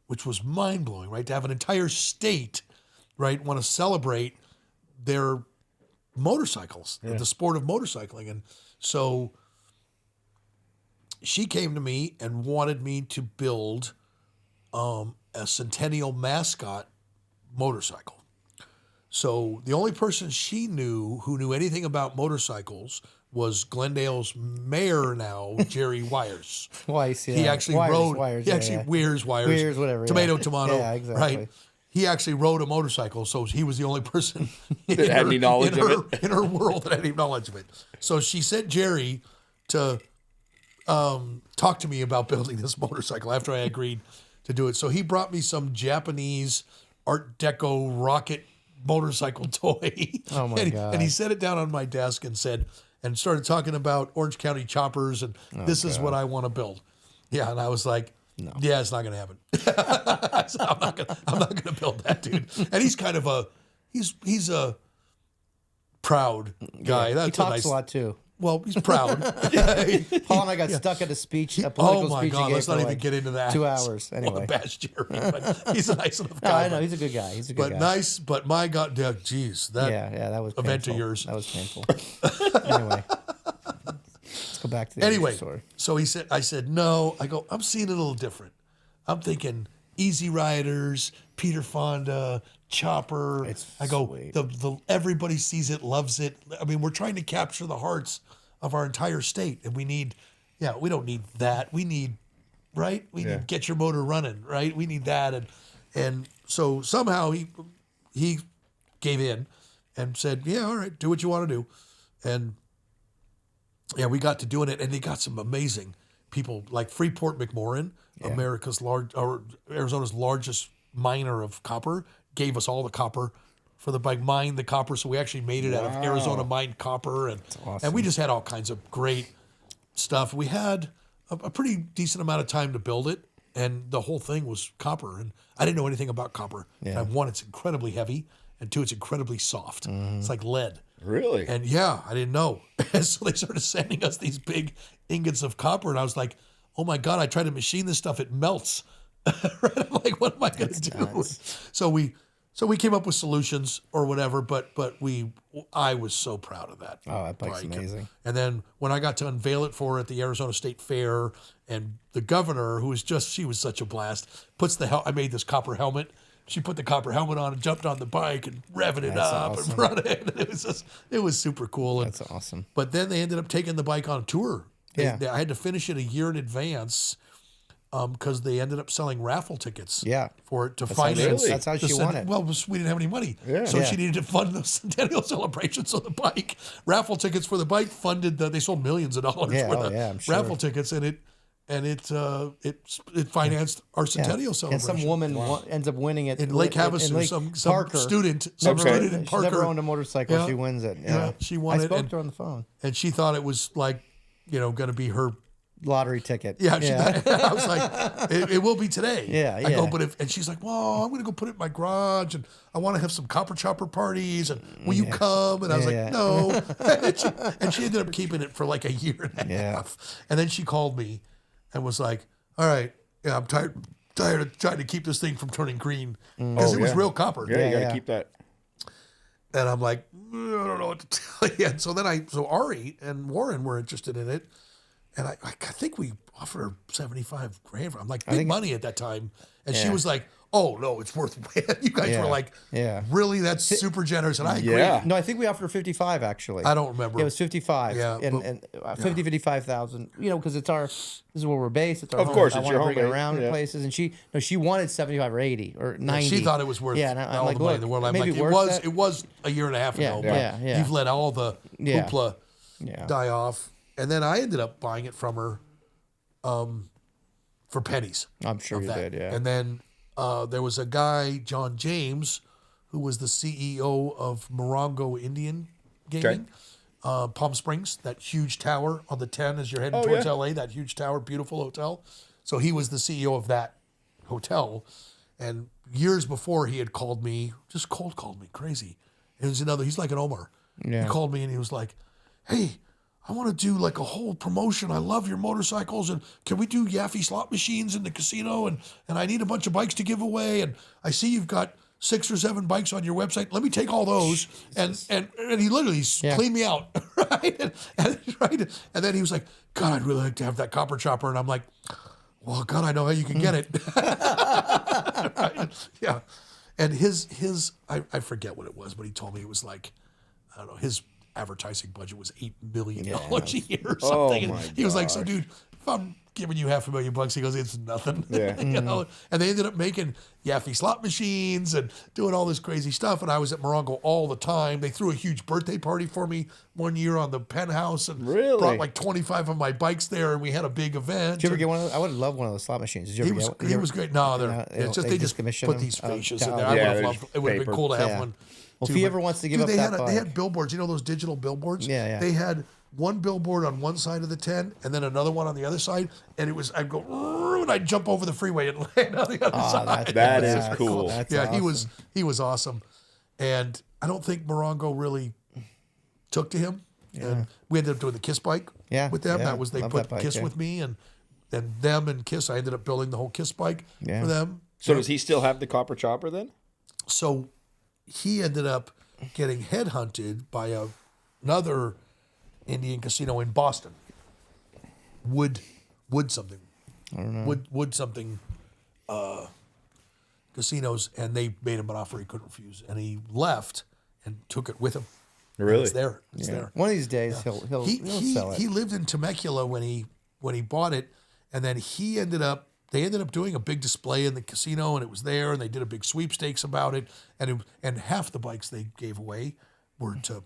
which was mind blowing, right? To have an entire state, right, want to celebrate their motorcycles, the sport of motorcycling. And so she came to me and wanted me to build a centennial mascot motorcycle. So the only person she knew who knew anything about motorcycles was Glendale's mayor now, Jerry Wires. Weiss, yeah. He actually Wires, Wears, whatever. Tomato, tomato. Yeah, exactly. Right. He actually rode a motorcycle, so he was the only person That had any knowledge of it. in her world that had any knowledge of it. So she sent Jerry to talk to me about building this motorcycle after I agreed to do it. So he brought me some Japanese Art Deco rocket motorcycle toy. Oh my God. And he set it down on my desk and started talking about Orange County choppers and this is what I want to build. Yeah, and I was like, yeah, it's not going to happen. I said, I'm not going to build that, dude. And he's kind of he's a proud guy. Yeah, That's he talks nice, a lot too. Well, he's proud. Paul and I got stuck at a speech, a political Oh my speech. God, he let's gave not for even like get into that. 2 hours. I Anyway. want to bash Jerry, but he's a nice enough No, guy. I know he's a good guy. He's a good But guy. nice, but my God, geez, that Yeah, that was event painful. of yours. That was painful. Anyway, let's go back to the Anyway, story. so I said, no. I go, I'm seeing it a little different. I'm thinking Easy Riders, Peter Fonda, Chopper. It's I go, sweet. the everybody sees it, loves it. I mean, we're trying to capture the hearts of our entire state, and we don't need that. We need, right? We need get your motor running, right? We need that, and so somehow he gave in and said, yeah, all right, do what you want to do, and yeah, we got to doing it, and they got some amazing people like Freeport McMoran, Arizona's largest miner of copper, gave us all the copper for the bike, mined the copper, so we actually made it out of Arizona mined copper, and we just had all kinds of great stuff. We had a pretty decent amount of time to build it, and the whole thing was copper, and I didn't know anything about copper. Yeah. And one, it's incredibly heavy, and two, it's incredibly soft. It's like lead. Really? And yeah, I didn't know. And so they started sending us these big ingots of copper, and I was like, oh my God, I tried to machine this stuff, it melts. Right? I'm like, what am I going to do? nuts. So we came up with solutions or whatever, but I was so proud of that. Oh, that bike's bike. amazing. And then when I got to unveil it for her at the Arizona State Fair, and the governor, she was such a blast, I made this copper helmet. She put the copper helmet on and jumped on the bike and revving it That's up awesome. and running. And it was super cool. And, That's awesome. but then they ended up taking the bike on tour. Yeah. I had to finish it a year in advance because they ended up selling raffle tickets Yeah. for it to That's how she- finance. that's how she won it. Well, we didn't have any money. Yeah. So Yeah. she needed to fund the centennial celebration. So the bike, raffle tickets for the bike funded, they sold millions of dollars Yeah, worth oh, of yeah, I'm sure. raffle tickets, and it financed our centennial And celebration. some woman ends up winning it in Lake Havasu, Lake some Parker. student in She's Parker. never owned a motorcycle. Yeah. She wins it. Yeah, Yeah, she won I it, spoke and- to her on the phone. And she thought it was like, going to be her lottery ticket. Yeah, I was like, it will be today. Yeah, I go, yeah. but and she's like, well, I'm going to go put it in my garage, and I want to have some copper chopper parties, and will you come? And I was like, Yeah. no. and she ended up keeping it for like a year and a half. And then she called me and was like, all right, yeah, I'm tired of trying to keep this thing from turning green because it was real copper. Yeah, you got to yeah. keep that. And I'm like, I don't know what to tell you. And so then so Ari and Warren were interested in it. And I think we offered her $75,000. I'm like, big money at that time. And she was like, oh, no, it's worth it. You guys were like, really? That's super generous. And I agree. Yeah. No, I think we offered her 55 actually. I don't remember. It was 55. Yeah, and 55,000. You know, because this is where we're based. It's our Of home. course, I it's wanna your home bring it base. around Yeah. places, and she wanted 75 or 80 or 90. She thought it was worth and all like, the money look, in the world. I'm maybe like, worth that. it was a year and a half ago. But yeah. you've let all the hoopla Yeah. die off. And then I ended up buying it from her for pennies. I'm sure of you that. did, yeah. And then there was a guy, John James, who was the CEO of Morongo Indian Gaming, Palm Springs, that huge tower on the 10 as you're heading towards LA, that huge tower, beautiful hotel. So he was the CEO of that hotel. And years before, he had called me, just cold called me, crazy. And he's like an Omar. Yeah. He called me and he was like, hey, I want to do like a whole promotion. I love your motorcycles, and can we do Yaffe slot machines in the casino? And I need a bunch of bikes to give away. And I see you've got 6 or 7 bikes on your website. Let me take all those. And he literally cleaned me out, right? And then he was like, God, I'd really like to have that copper chopper. And I'm like, well, God, I know how you can get it. Right? Yeah. And I forget what it was, but he told me it was like, I don't know, his advertising budget was $8 million a year or something. my He was like, so dude, if I'm giving you $500,000, he goes, it's nothing. Yeah. You know? And they ended up making Yaffe slot machines and doing all this crazy stuff. And I was at Morongo all the time. They threw a huge birthday party for me one year on the penthouse and Really? brought like 25 of my bikes there, and we had a big event. Did you ever get one of those? I would love one of those slot machines. Did you ever get one? He was great. No, it's just they just commission put them. these fascias Oh, in there. I yeah, would have they're loved. just It would have been paper. cool to have Yeah. one. Well, too, if he but- ever wants to give Dude, up they that had bike. billboards. You know those digital billboards? Yeah. They had one billboard on one side of the 10 and then another one on the other side, and I'd go and I'd jump over the freeway and land on the other side. That is cool. That's Yeah, awesome. he was awesome, and I don't think Morongo really took to him. And we ended up doing the Kiss bike with them. Yeah, That was they love put that bike, Kiss yeah. with me, and then them and Kiss. I ended up building the whole Kiss bike for them. So does he still have the copper chopper then? So he ended up getting headhunted by another Indian casino in Boston. Wood something. I don't know. Wood something casinos, and they made him an offer he couldn't refuse, and he left and took it with him. Really? It's there. It's there. One of these days he'll sell it. He lived in Temecula when he bought it, and then they ended up doing a big display in the casino, and it was there, and they did a big sweepstakes about it, and half the bikes they gave away were to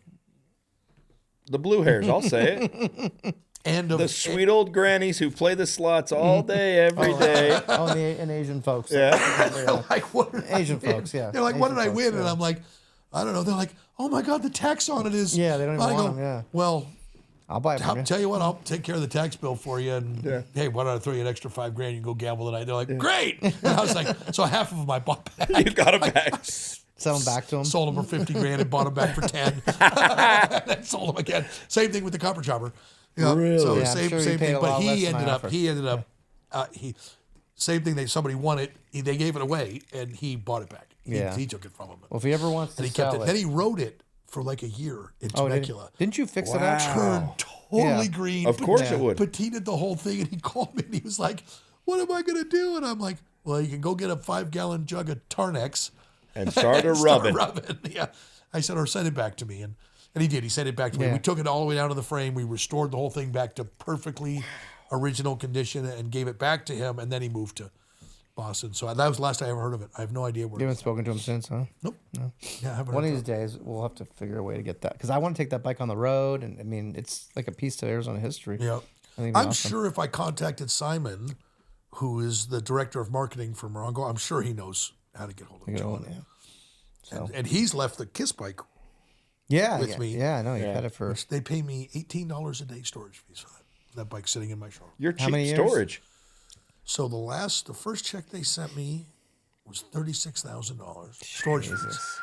The blue hairs, I'll say it. The sweet old grannies who play the slots all day, every day. Oh, and Asian folks. Yeah. like, what did I Asian win? folks, yeah. They're like, what Asian did I folks, win? yeah. And I'm like, I don't know. They're like, oh my God, the tax on it is. Yeah, they don't even I want them, yeah. Well, I'll buy it from I'll you. tell you what, I'll take care of the tax bill for you. And hey, why don't I throw you an extra $5,000? You can go gamble tonight. They're like, great. And I was like, so half of them I bought back. You got it back. Sell them back to him. Sold them for $50,000 and bought them back for 10. And then sold them again. Same thing with the copper chopper. Yeah, Really? So Yeah, I'm same sure he same paid thing. a But lot less he than ended I up. offered. He ended up. Same thing. Somebody won it. They gave it away, and he bought it back. He took it from him. Well, if he ever wants to And he kept sell it. Then he rode it for like a year in Temecula. Didn't you fix it up? Turned totally Yeah. green. Of course it would. Patinaed the whole thing, and he called me and he was like, "What am I gonna do?" And I'm like, "Well, you can go get a 5-gallon jug of Tarnex And started rubbing. Yeah, I said, or send it back to me, and he did. He sent it back to me. Yeah. We took it all the way down to the frame. We restored the whole thing back to perfectly original condition and gave it back to him, and then he moved to Boston. So that was the last I ever heard of it. I have no idea where. You haven't spoken to him since, huh? Nope. No. Yeah, I haven't. One of heard these days, we'll have to figure a way to get that because I want to take that bike on the road, and I mean, it's like a piece to Arizona history. Yeah. I think it'd be I'm awesome. sure if I contacted Simon, who is the director of marketing for Morongo, I'm sure he knows how to get hold of You know, John. yeah. And he's left the Kiss bike, Yeah, with yeah, me. yeah, I know. You had it for. which they pay me $18 a day storage fees for that. That bike sitting in my showroom. Your How cheap many years? storage. So the first check they sent me was $36,000 storage fees.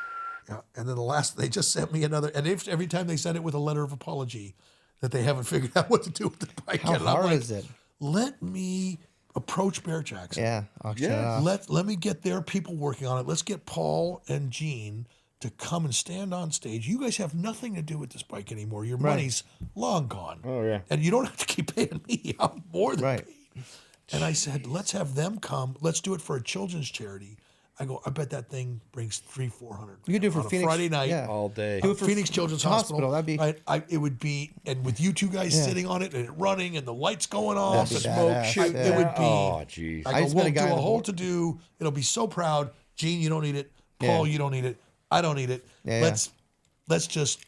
Yeah, and then they just sent me another, and every time they send it with a letter of apology that they haven't figured out what to do with the bike. How yet. And I'm hard like, is it? Let me approach Bear Jackson. Yeah, auction it Yeah. off. Let me get their people working on it. Let's get Paul and Gene to come and stand on stage. You guys have nothing to do with this bike anymore. Your money's long gone. Oh, yeah. And you don't have to keep paying me. I'm more than Right. paid. And I said, let's have them come. Let's do it for a children's charity. I go, I bet that thing brings $300-400. You could do it for on a Phoenix Friday night. yeah. All day. Do it for Phoenix Children's Hospital. That'd be It would be, and with you two guys sitting on it and it running and the lights going off, That'd be and badass. Shooting. it would be. Oh, jeez. I I go, just met we'll a guy do on a the whole board. to do. It'll be so proud. Gene, you don't need it. Paul, you don't need it. I don't need it. Yeah, Let's just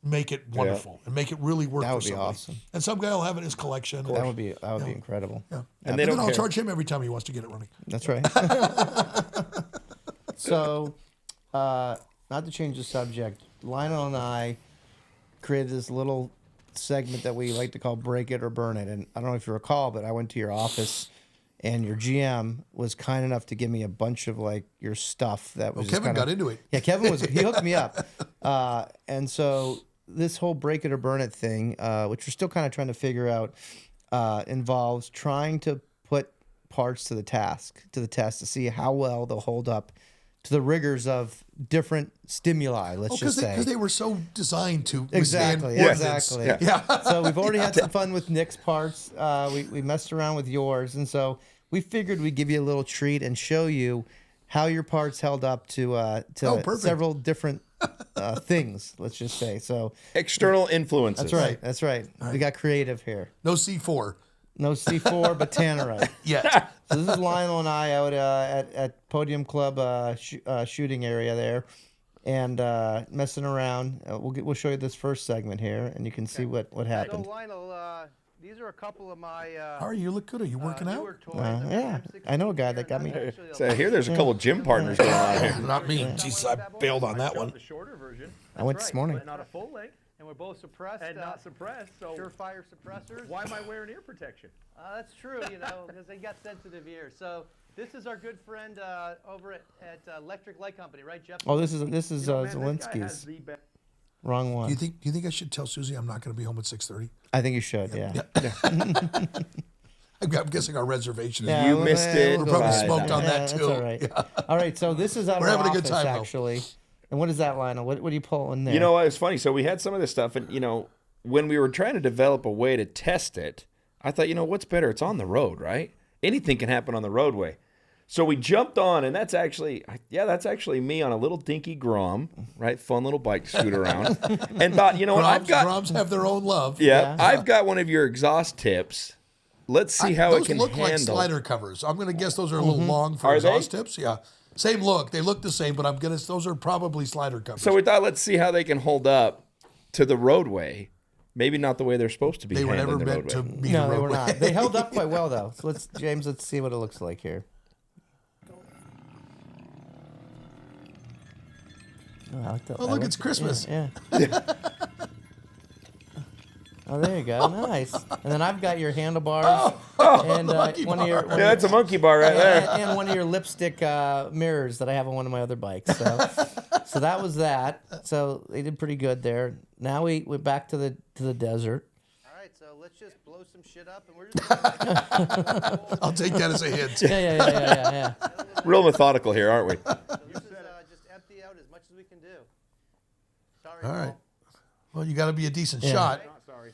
make it wonderful and make it really work That for would be somebody. awesome. And some guy will have it in his collection. That would be incredible. Yeah. And they but don't then I'll care. charge him every time he wants to get it running. That's right. So, not to change the subject, Lionel and I created this little segment that we like to call Break It or Burn It. And I don't know if you recall, but I went to your office and your GM was kind enough to give me a bunch of like your stuff that was just Kevin kinda- got into it. Yeah, Kevin he hooked me up. And so this whole Break It or Burn It thing, which we're still kind of trying to figure out, involves trying to put parts to the test to see how well they'll hold up to the rigors of different stimuli, let's just say. Because they were so designed to Exactly, withstand ordnance. exactly. Yeah. So we've already had some fun with Nick's parts. We messed around with yours. And so we figured we'd give you a little treat and show you how your parts held up to perfect. several different things, let's just say. So External influences. that's right. That's right. We got creative here. No C4 No C4, but tannerite. yet. So this is Lionel and I out at Podium Club shooting area there, and messing around. We'll show you this first segment here, and you can see what happened. So Lionel, these are a couple of my How are you? You look good. Are you working out? newer toys. Yeah, I know a guy that got me. So here, there's a couple gym partners going on here. Not me. Jeez, I bailed on that one. The shorter version. I went this morning. But not a full length. And we're both suppressed. And not suppressed, so Surefire suppressors. why am I wearing ear protection? That's true, because they got sensitive ears. So this is our good friend over at Electric Light Company, right, Jeff? Oh, this is Man, this guy has Zelensky's. the best. Wrong one. Do you think I should tell Susie I'm not going to be home at 6:30? I think you should. Yeah. I'm guessing our reservation is. Yeah, You well, missed we'll it go We're probably with smoked on that, That's too. all right. All right. So this is out We're of our having a good office, time, though. actually. And what is that, Lionel? What are you pulling there? You know what? It's funny. So we had some of this stuff, and when we were trying to develop a way to test it, I thought, what's better? It's on the road, right? Anything can happen on the roadway. So we jumped on, and that's actually me on a little dinky Grom, right? Fun little bike to scoot around, and thought, what? Groms have their own love. Yeah, I've got one of your exhaust tips. Let's see how those it can look handle. like slider covers. I'm going to guess those are a little long for Are they? exhaust tips. Yeah, same look. They look the same, but those are probably slider covers. So we thought, let's see how they can hold up to the roadway. Maybe not the way they're supposed to be. they were never handling the meant to roadway. be No, the they were roadway. not. They held up quite well, though. So let's see what it looks like here. Oh, I like that. Oh, look, it's Christmas. Yeah. Oh, there you go. Nice. And then I've got your handlebars and one of your Yeah, that's a monkey bar right there. and one of your lipstick mirrors that I have on one of my other bikes. So that was that. So they did pretty good there. Now we're back to the desert. All right, so let's just blow some shit up, and we're just gonna I'll take that as a hint. Yeah. Real methodical here, aren't we? so this is just empty out as much as we can do. Sorry. All right. Paul. Well, you got to be a decent Yeah. shot. Oh, sorry.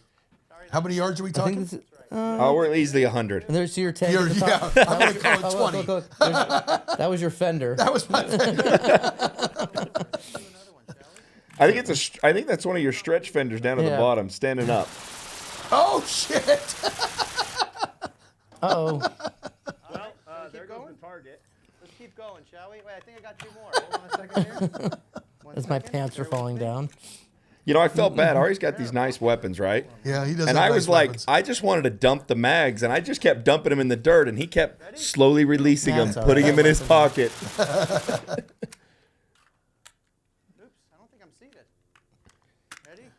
How many yards are we I talking? think this is. Oh, we're easily 100. And there's your tank. You're- at the top. yeah, I'm gonna call it Oh, 20. look. That was your fender. That was my favorite. Do another one, shall we? I think that's one of your stretch fenders down at the Yeah. bottom, standing up. Oh shit! Uh-oh. Well, there keep goes going? the target. Let's keep going, shall we? Wait, I think I got two more. Hold on a second here. One As my second. pants are Bear with falling me. down. I felt bad. Ari's got these nice weapons, right? Yeah, he does. And have I nice was like, weapons. I just wanted to dump the mags, and I just kept dumping them in the dirt, and he kept slowly releasing them, That's all putting right. them in his pocket. Oops, I don't think I'm seated. Ready? 1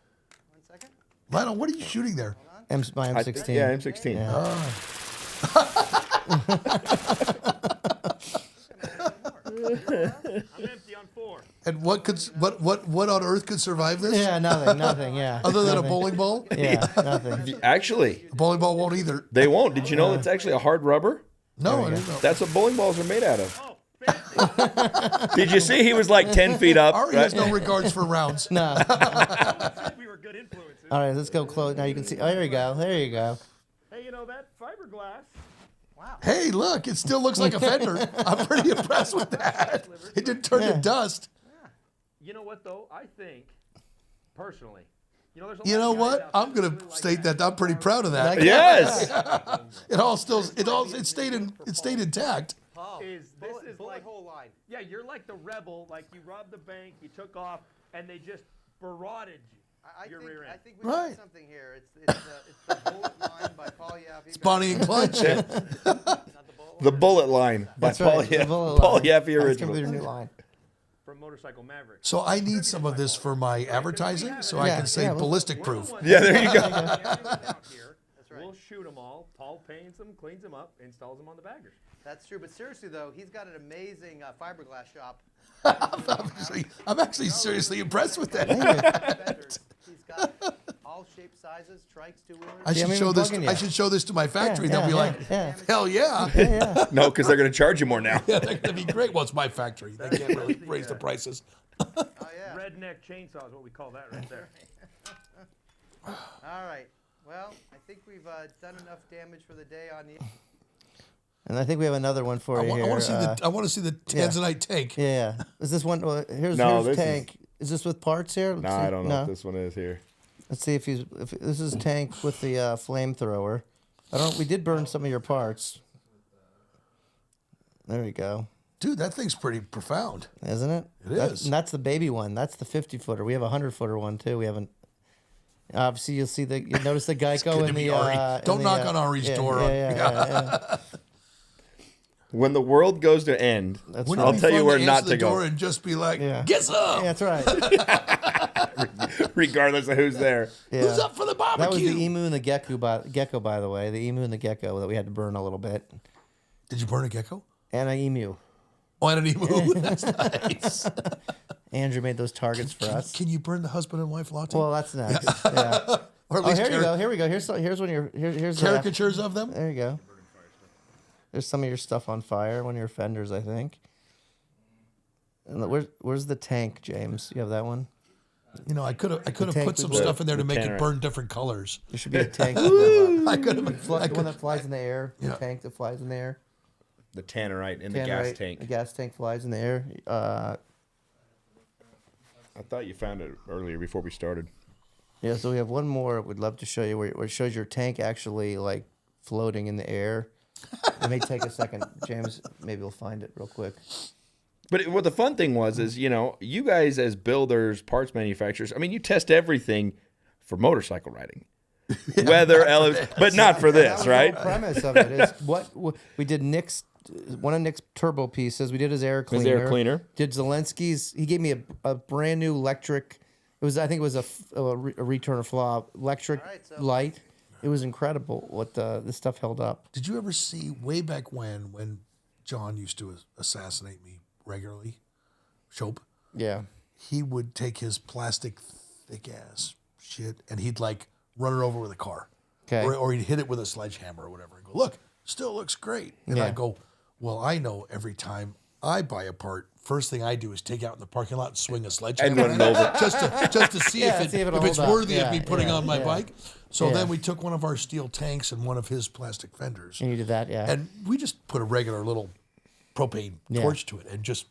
second. Lionel, what are you shooting there? My M16. Yeah, M16. Yeah. I'm empty on 4. And what on earth could survive this? Yeah, nothing. Yeah. Other than a Nothing. bowling ball? Yeah, nothing. Actually, A bowling ball won't either. they won't. Did you know it's actually a hard rubber? No, I didn't know. That's what bowling balls are made out of. Oh, fancy. Did you see he was like 10 feet up? Ari has no regards for rounds. No. Said we were good influences. All right, let's go close. Now you can see. Oh, there you go. There you go. Hey, you know that fiberglass? Wow. Hey, look, it still looks like a fender. I'm pretty impressed with that. It didn't turn to dust. You know what though? I think, personally, there's a You know lot of guys what? out I'm there gonna that really state like that I'm pretty proud of that. Yes. It stayed intact. Paul, This is bullet like hole line. Yeah, you're like the rebel. Like you robbed the bank, you took off, and they just barotted your rear I end. think we Right. got something here. It's the bullet line by Paul Yaffe. It's Bonnie and Clyde shit. Not the bullet The bullet line by That's Paul right. the Yaffe. bullet Paul line. Yaffe That's gonna original. be the new line. From Motorcycle Mavericks. So I need some of this for my advertising, so I Yeah, can say yeah, well- ballistic We're proof. the ones Yeah, there you go. out here. That's right. We'll shoot them all. Paul paints them, cleans them up, installs them on the baggers. That's true. But seriously, though, he's got an amazing fiberglass shop. I'm actually seriously impressed with that. Vendors. He's got all shapes, sizes, trikes, two-wheelers. I should I'm show even this. bugging you. I should show this to my factory. Yeah, They'll be yeah, like, yeah. "Hell yeah, Yeah. No, because they're going to charge you more now. yeah, that'd be great." Well, it's my factory. They can't really raise the prices. Oh, yeah. Redneck chainsaw is what we call that right there. All right. Well, I think we've done enough damage for the day on the. And I think we have another one for I you want here. to see the. I want to see the Tanzanite tank. Yeah. Is this one? Here's No, this tank. Is this with parts here? Let's No, see. I don't know what this one is here. Let's see if this is tank with the flamethrower. We did burn some of your parts. There we go. Dude, that thing's pretty profound. Isn't it? It is. And that's the baby one. That's the 50-footer. We have a 100-footer one too. We haven't. Obviously, you'll notice the Geico good to in be the. Ari. Don't knock on Ari's door. Yeah. When the world goes to end, That's Wouldn't right. I'll it be tell you fun where to not answer the to go. door and just be like, Yeah. "Get some." Yeah, that's right. Regardless of who's there. Yeah. Who's up for the barbecue? That was the emu and the gecko, by the way. The emu and the gecko that we had to burn a little bit. Did you burn a gecko? And an emu. Oh, and an emu. That's nice. Andrew made those targets for us. Can you burn the husband and wife latte? Well, that's next. Yeah. or at Oh, least here you go. Here we go. Here's one of your. Here's caricatures of them? There you go. There's some of your stuff on fire. One of your fenders, I think. And where's the tank, James? You have that one? You know, I could have tank put some with stuff in there to the make it tannerite. burn different colors. There should be a tank. The I could have. one that flies in the air. Yeah. The tank that flies in the air. The tannerite in the gas Tannerite, tank. The gas tank flies in the air. I thought you found it earlier before we started. Yeah, so we have one more we'd love to show you where it shows your tank actually like floating in the air. It may take a second, James. Maybe we'll find it real quick. But what the fun thing was is, you guys as builders, parts manufacturers, I mean, you test everything for motorcycle riding. Weather, elements, but not for That this, was right? The whole premise of it is what we did. One of Nick's turbo pieces. We did his air cleaner. His air cleaner. Did Zelensky's. He gave me a brand new electric. I think it was a return flaw electric All right, so- light. It was incredible what this stuff held up. Did you ever see way back when John used to assassinate me regularly? Shope. Yeah. He would take his plastic thick ass shit and he'd like run it over with a car. Okay. Or he'd hit it with a sledgehammer or whatever and go, "Look, still looks great." And I Yeah. go, "Well, I know every time I buy a part, first thing I do is take out in the parking lot and swing a sledgehammer run it at it, over. just to see Yeah, if see if it'll it's hold up. worthy of me Yeah, putting yeah, on my yeah. bike." So Yeah. then we took one of our steel tanks and one of his plastic fenders. And you did that, yeah. And we just put a regular little propane Yeah. torch to it and just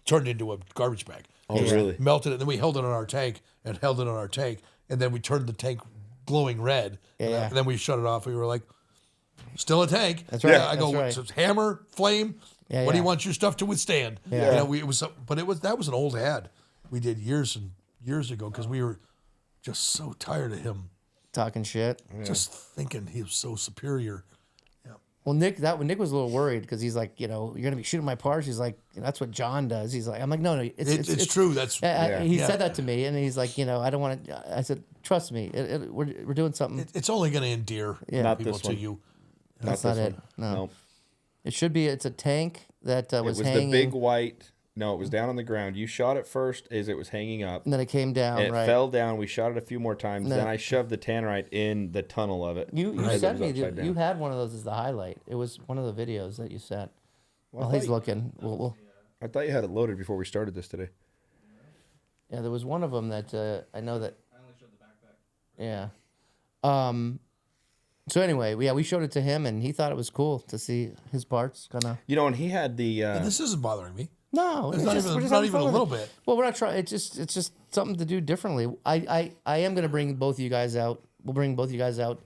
turned it into a garbage bag. Oh, Just really? Melted it. And then we held it on our tank and held it on our tank. And then we turned the tank glowing red. Yeah. And then we shut it off. We were like, still a tank. That's right, I go, that's so right. hammer, flame. Yeah, what do yeah. you want your stuff to withstand? Yeah. You know, that was an old ad we did years and years ago because we were just so tired of him Talking shit. just thinking he was so superior. Well, Well, Nick was a little worried because he's like, you're gonna be shooting my parts. He's like, that's what John does. He's like, I'm like, no, it's true. That's he said that to me, and he's like, I don't want to. I said, trust me, we're doing something. It's only going to endear Not people this to one. you. That's this not it. one. No. Nope. It should be. It's a tank that It was was hanging. the big white. No, it was down on the ground. You shot it first as it was hanging up. And then it came down. And it right. fell down. We shot it a few more times. No. Then I shoved the tannerite in the tunnel of it. You Right. sent It was me. upside down. You had one of those as the highlight. It was one of the videos that you sent. Well, While I he's thought looking, we'll I thought you had it loaded before we started this today. yeah, there was one of them that I know that. I only showed the backpack. Yeah. So anyway, we showed it to him, and he thought it was cool to see his parts kind of. And he had the. This isn't bothering me. No, It's not just- even, we're just not having even a fun with little it. bit. Well, we're not trying. It's just something to do differently. I am gonna bring both of you guys out. We'll bring both of you guys out,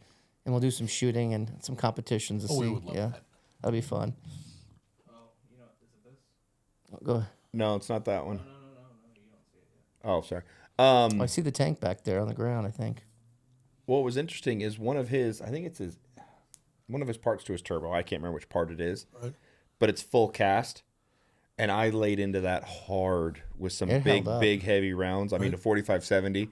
and we'll do some shooting and some competitions to Oh, see. we would love that. That'll be fun. Oh, is it this? Go. No, it's not that one. No, you don't see it yet. Oh, sorry. I see the tank back there on the ground. I think. What was interesting is one of his parts to his turbo. I can't remember which part it is, Right. but it's full cast. And I laid into that hard with some It held up. big, heavy rounds. I mean, a 45-70,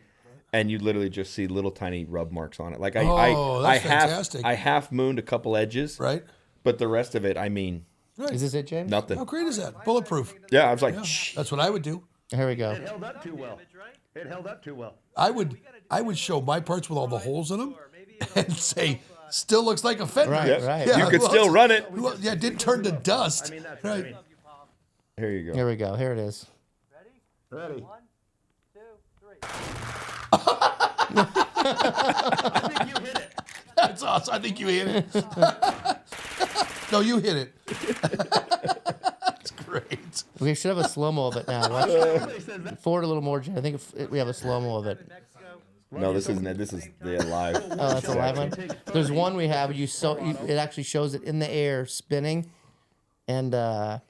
and you literally just see little tiny rub marks on it. Like Oh, that's fantastic. I half mooned a couple edges, Right? but the rest of it, I mean, Right. Is this it, James? nothing. How great is that? Bulletproof. Yeah, I was like, Yeah. shh. That's what I would do. Here we go. It held up too well. It held up too well. I would show my parts with all the holes in them and say, still looks like a fender. Right, Yep. right. You could who still else- run it. who else- Yeah, it didn't turn to dust. I mean, that's right. I mean, Here you go. Here we go. Here it is. Ready? ready. 1, 2, 3. I think you hit it. That's awesome. I think you hit it. No, you hit it. That's great. We should have a slow mo of it now. Watch. Everybody says that. Forward a little more, Jay. I think we have a slow mo of it. Mexico. No, this isn't it. This is the live. Oh, that's a live one. There's one we have. It actually shows it in the air spinning, and we'll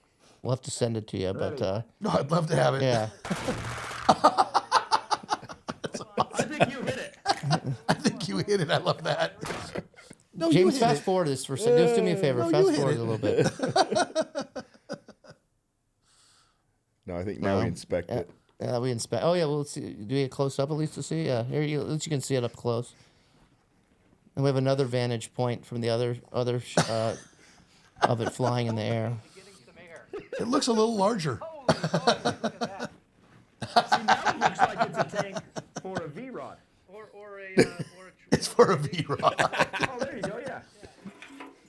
have to send it to you. But No, I'd love to have it. yeah, I think you hit it. I think you hit it. I love that. No, James, you hit fast it. forward this for a second. Just do me a favor. No, you Fast hit forward it. a little bit. No, I think now we inspect it. Yeah, we inspect. Oh yeah, we'll see. Do we get close up at least to see? Yeah, here you. At least you can see it up close. And we have another vantage point from the other of it flying in the air. Getting some air. It looks a little larger. Holy moly, look at that. See, now it looks like it's a tank for a V-Rod. Or a It's for a V-Rod. Oh, there you go, yeah.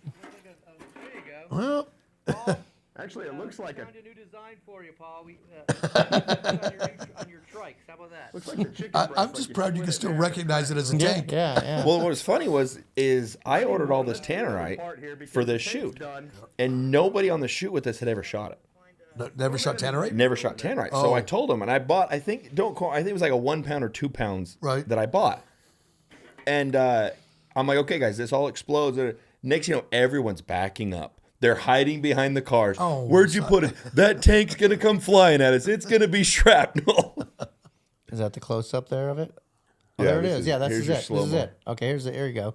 there you go. Well, Paul, Actually, it looks like a found a new design for you, Paul. We on your trikes. How about that? looks like the chicken I'm breast, just like proud you split can it still in half. recognize it as a Yeah, tank. yeah. Well, what was funny is I ordered all this Part here tannerite because for the this tape's shoot, done. and nobody on the shoot with us had ever shot it. No, never shot tannerite? Never shot tannerite. So Oh. I told him, and I bought. I think it was like a 1 pound or 2 pounds Right. that I bought. And I'm like, okay, guys, this all explodes. And next, you know, everyone's backing up. They're hiding behind the cars. Oh, Where'd you put it? That tank's gonna come flying at us. It's gonna be shrapnel. Is that the close up there of it? Oh, Yeah, there it this is. is- Yeah, here's your this is slow-mo. it. Okay, here's it. Here you go.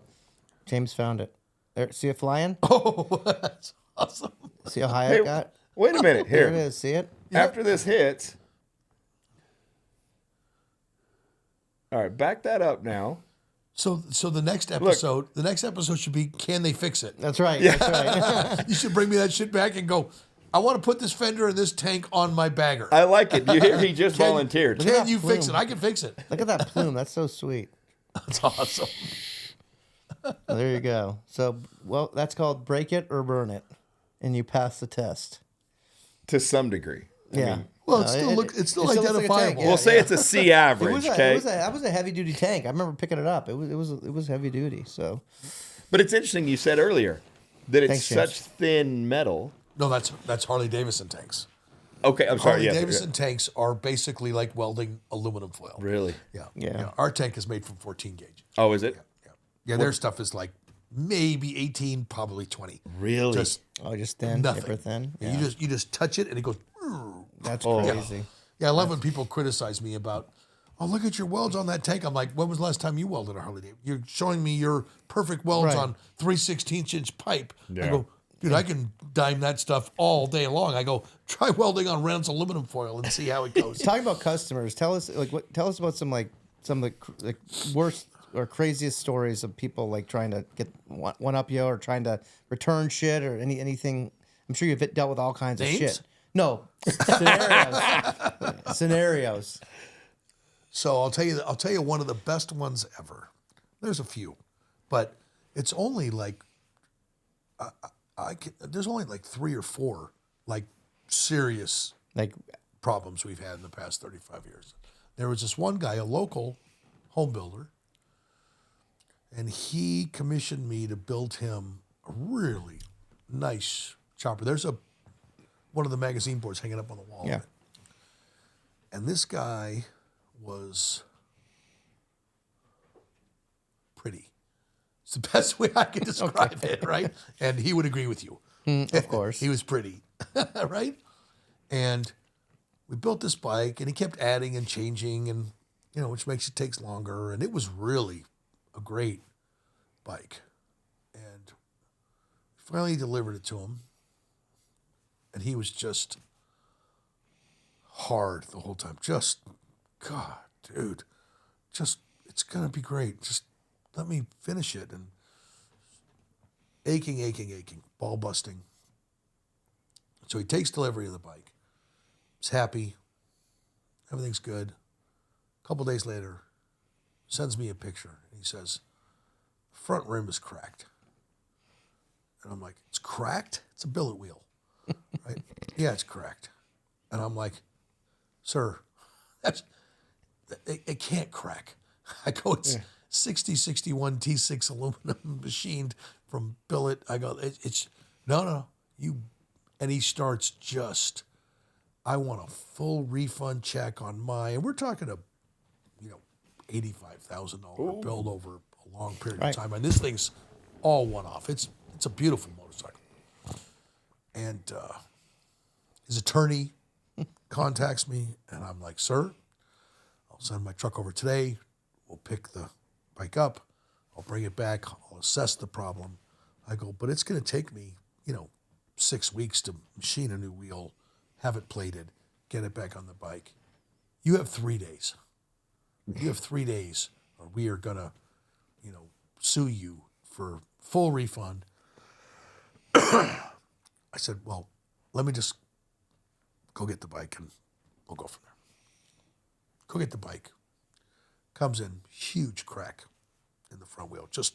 James found it. There, see it flying? Oh, that's awesome. See how high Hey, it got? wait a minute. There Here, it is. See it? after this hits. All right, back that up now. So the next episode should be, can they fix it? That's right. That's right. You should bring me that shit back and go, I want to put this fender and this tank on my bagger. I like it. You hear? He just Can- volunteered. Look at Can that you fix it? plume. I can fix it. Look at that plume. That's so sweet. That's awesome. Well, there you go. So, well, that's called break it or burn it, and you pass the test. To some degree. Yeah. Well, it's still it's still looks like a tank, identifiable. yeah. We'll say it's a C average, okay? That was a heavy duty tank. I remember picking it up. It was heavy duty. So But it's interesting. You said earlier that it's Thanks, James. such thin metal. No, that's Harley-Davidson tanks. Okay, I'm sorry. Harley-Davidson tanks are basically like welding aluminum foil. Really? Yeah. Our tank is made from 14 gauge. Oh, is it? Yeah, their stuff is like maybe 18, probably 20. Really? Just just thin, nothing. super thin. Yeah, Yeah. you just touch it and it goes. That's Oh. crazy. Yeah, I love when people criticize me about, oh, look at your welds on that tank. I'm like, when was the last time you welded a Harley-Davidson? You're showing me your perfect welds Right. on 3/16" pipe. Yeah. I go, dude, I can dime that stuff all day long. I go, try welding on Reynolds aluminum foil and see how it goes. Talking about customers, tell us about some of the worst or craziest stories of people like trying to get one up you or trying to return shit or anything. I'm sure you've dealt with all kinds of Names? shit. No, scenarios. Scenarios. So I'll tell you one of the best ones ever. There's a few, but it's only like there's only like 3 or 4 like serious Like, problems we've had in the past 35 years. There was this one guy, a local home builder, and he commissioned me to build him a really nice chopper. There's one of the magazine boards hanging up on the wall. yeah. And this guy was pretty. It's the best way I can describe it, right? And he would agree with you. Of course. He was pretty, right? And we built this bike, and he kept adding and changing, and which makes it takes longer. And it was really a great bike. And finally delivered it to him, and he was just hard the whole time. Just, God, dude, just it's gonna be great. Just let me finish it. And aching, ball busting. So he takes delivery of the bike. He's happy. Everything's good. A couple days later, sends me a picture. He says, front rim is cracked. And I'm like, it's cracked? It's a billet wheel. Right? Yeah, it's cracked. And I'm like, sir, it can't crack. I go, it's 6061 T6 aluminum machined from billet. I go, it's no, you. And he starts just, I want a full refund check on and we're talking a, $85,000 build over a long period of time. And this thing's all one off. It's a beautiful motorcycle. And his attorney contacts me, and I'm like, sir, I'll send my truck over today. We'll pick the bike up. I'll bring it back. I'll assess the problem. I go, but it's going to take me, 6 weeks to machine a new wheel, have it plated, get it back on the bike. You have 3 days. You have 3 days, or we are going to, sue you for full refund. I said, well, let me just go get the bike and we'll go from there. Go get the bike. Comes in, huge crack in the front wheel, just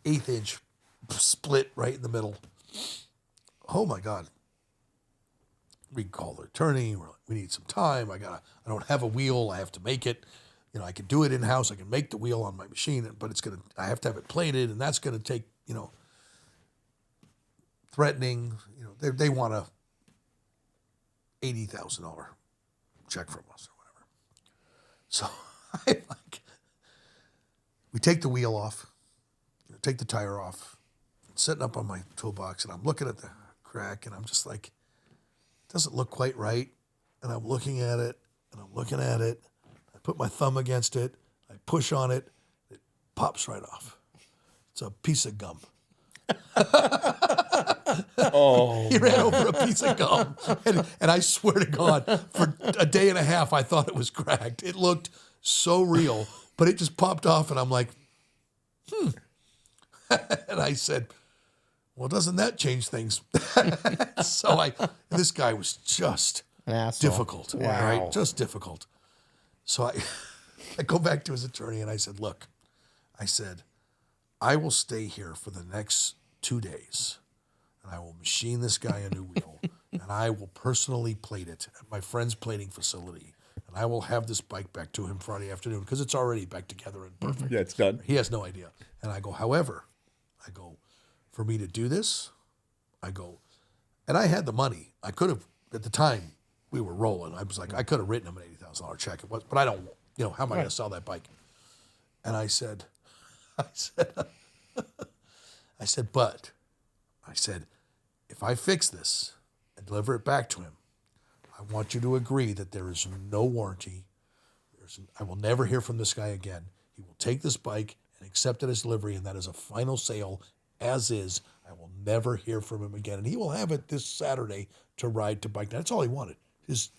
1/8 inch split right in the middle. Oh my God. We call the attorney. We're like, we need some time. I don't have a wheel. I have to make it. I can do it in-house. I can make the wheel on my machine, but I have to have it plated, and that's going to take, threatening. They want a $80,000 check from us or whatever. So we take the wheel off, take the tire off, sitting up on my toolbox, and I'm looking at the crack, and I'm just like, it doesn't look quite right. And I'm looking at it, and I'm looking at it. I put my thumb against it. I push on it. It pops right off. It's a piece of gum. Oh, He ran over a piece of gum. And I swear to God, for a day and a half, I thought it was cracked. It looked so real, but it just popped off, and I'm like, And I said, well, doesn't that change things? So this guy was just An asshole. difficult, Wow. right? Just difficult. So I go back to his attorney, and I said, look, I will stay here for the next 2 days, and I will machine this guy a new wheel, and I will personally plate it at my friend's plating facility, and I will have this bike back to him Friday afternoon because it's already back together and perfect. yeah, it's done. He has no idea. And I go, however, for me to do this, and I had the money. I could have, at the time, we were rolling. I was like, I could have written him an $80,000 check. It was, but I don't, how am I going to sell that bike? And I said, if I fix this and deliver it back to him, I want you to agree that there is no warranty, there's Emerson, I will never hear from this guy again. He will take this bike and accept it as delivery, and that is a final sale as is. I will never hear from him again. And he will have it this Saturday to ride to bike. That's all he wanted, his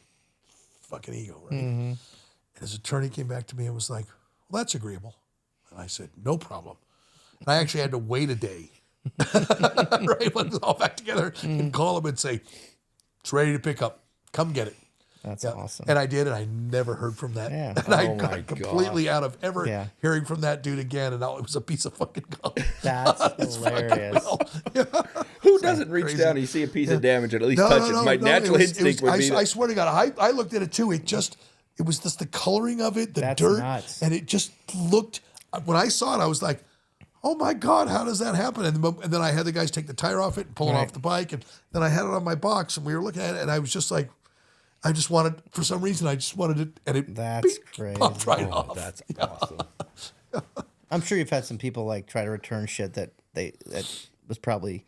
fucking ego, right? And his attorney came back to me and was like, well, that's agreeable. And I said, no problem. And I actually had to wait a day, right, when it was all back together, and call him and say, it's ready to pick up. Come get it. That's awesome. And I did, and I never heard from that. Yeah. And I Oh my got completely out of ever Yeah. hearing from that dude again, and all it was a piece of fucking gum. That's hilarious. Who doesn't reach crazy. down and you see a piece of damage and at least touch it? My natural instinct would be I swear to God, I looked at it too. It was just the coloring of it, the That's dirt, nuts. and it just looked. When I saw it, I was like, "Oh my God, how does that happen?" And then I had the guys take the tire off it and pull it off the bike, and then I had it on my box, and we were looking at it, and I was just like, I just wanted, for some reason, I just wanted it, and it That's crazy. popped right off. That's awesome. I'm sure you've had some people like try to return shit that was probably,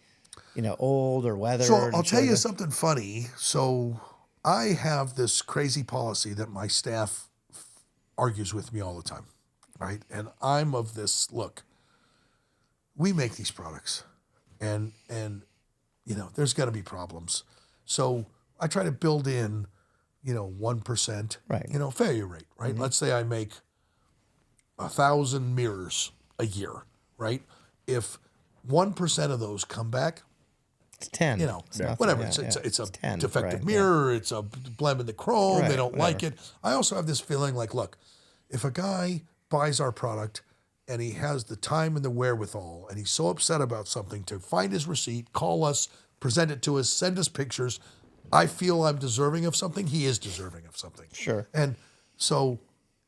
old or weathered. So I'll and tell shit you like something funny. So I have this crazy policy that my staff argues with me all the time, right? And I'm of this, look, we make these products and there's got to be problems. So I try to build in, 1%, Right. failure rate, right? Let's say I make 1,000 mirrors a year, right? If 1% of those come back, It's 10. it's nothing. whatever. Yeah, It's a 10, defective right, mirror. It's a blem in the chrome. Right, They don't like whatever. it. I also have this feeling like, look, if a guy buys our product and he has the time and the wherewithal and he's so upset about something to find his receipt, call us, present it to us, send us pictures, I feel I'm deserving of something. He is deserving of something. Sure. And so,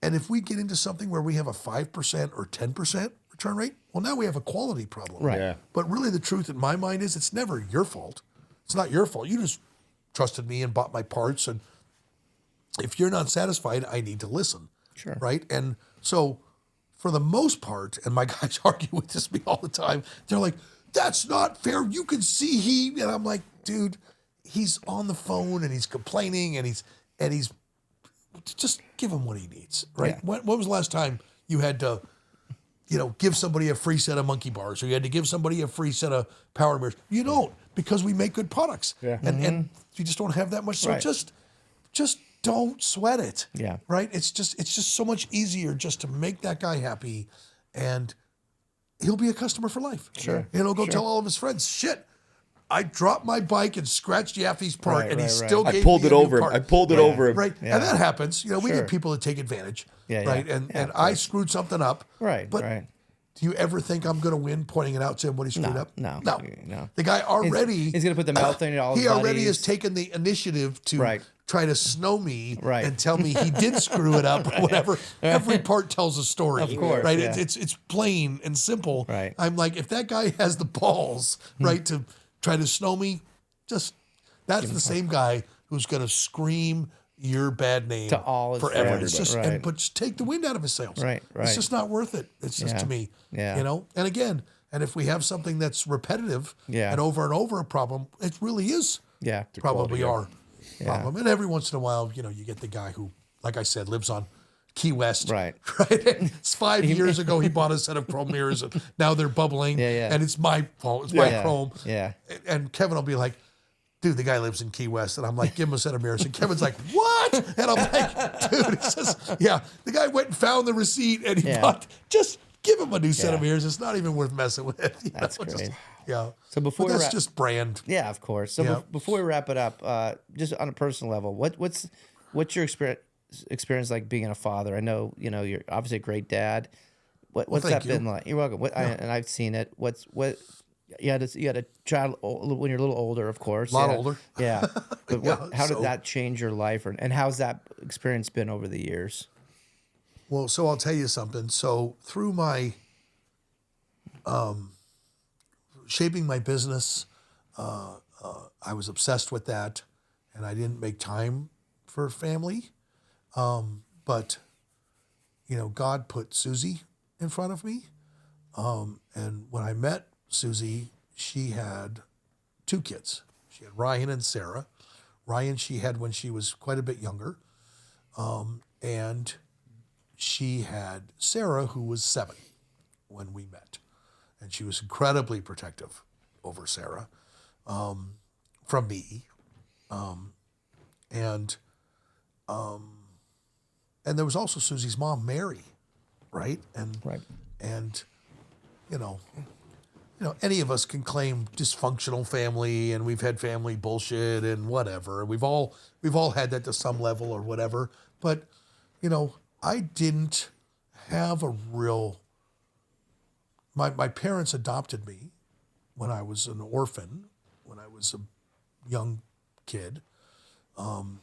and if we get into something where we have a 5% or 10% return rate, well, now we have a quality problem. Right. Yeah. But really, the truth in my mind is it's never your fault. It's not your fault. You just trusted me and bought my parts. And if you're not satisfied, I need to listen. Sure. Right. And so, for the most part, and my guys argue with this me all the time, they're like, that's not fair. You can see he, and I'm like, dude, he's on the phone and he's complaining and he's just give him what he needs. Right. Yeah. When was the last time you had to, give somebody a free set of monkey bars, or you had to give somebody a free set of power mirrors? You don't, because we make good products. Yeah. And you just don't have that much. So Right. just don't sweat it. Yeah. Right. It's just so much easier just to make that guy happy, and he'll be a customer for life. Sure. And he'll go tell all of his friends, shit, I dropped my bike and scratched Yaffe's part, Right, and he right, still right. gave I pulled me it a new over him. part. I pulled it over him. Right. Yeah. And that happens. We Sure. get people that take advantage. Yeah, yeah. Right. And Yeah, and of I course. screwed something up. Right, But right. do you ever think I'm going to win pointing it out to him what he screwed up? no. No. The guy already. He's gonna put the mouth on all his He already buddies. has taken the initiative to Right. try to snow me Right. and tell me he did screw it up or whatever. Every part tells a story. Of course, Right. yeah. It's plain and simple. Right. I'm like, if that guy has the balls, right, to try to snow me, that's the same guy who's going to scream your bad name To all his forever. friends. It's just, Right. but just take the wind out of his sails. Right, It's right. just not worth it. It's just Yeah. to me. Yeah. And again, and if we have something that's repetitive Yeah. and over a problem, it really is Yeah. probably our Yeah. problem. And every once in a while, you get the guy who, like I said, lives on Key West. Right. Right. It's 5 years ago he bought a set of chrome mirrors, and now they're bubbling. Yeah, yeah. And it's my fault. It's my Yeah. chrome. Yeah. And Kevin will be like, dude, the guy lives in Key West. And I'm like, give him a set of mirrors. And Kevin's like, what? And I'm like, dude, he says, yeah, the guy went and found the receipt and he Yeah. bought, just give him a new set of Yeah. mirrors. It's not even worth messing with. That's Just- great. yeah. So before but we that's wrap- just brand. Yeah, of course. So Yeah. before we wrap it up, just on a personal level, what's your experience like being a father? I know you're obviously a great dad. What's thank that you. been like? You're welcome. And I've seen it. What you had a child when you're a little older, of course. A lot yeah. older. Yeah. But Yeah, how did so- that change your life, and how's that experience been over the years? Well, so I'll tell you something. So through my shaping my business, I was obsessed with that, and I didn't make time for family. But God put Susie in front of me, and when I met Susie, she had 2 kids. She had Ryan and Sarah. Ryan she had when she was quite a bit younger, and she had Sarah, who was 7 when we met. And she was incredibly protective over Sarah from me. And there was also Susie's mom, Mary, right? And you know, any of us can claim dysfunctional family, and we've had family bullshit and whatever. We've all had that to some level or whatever. But I didn't have a real. My parents adopted me when I was an orphan, when I was a young kid, and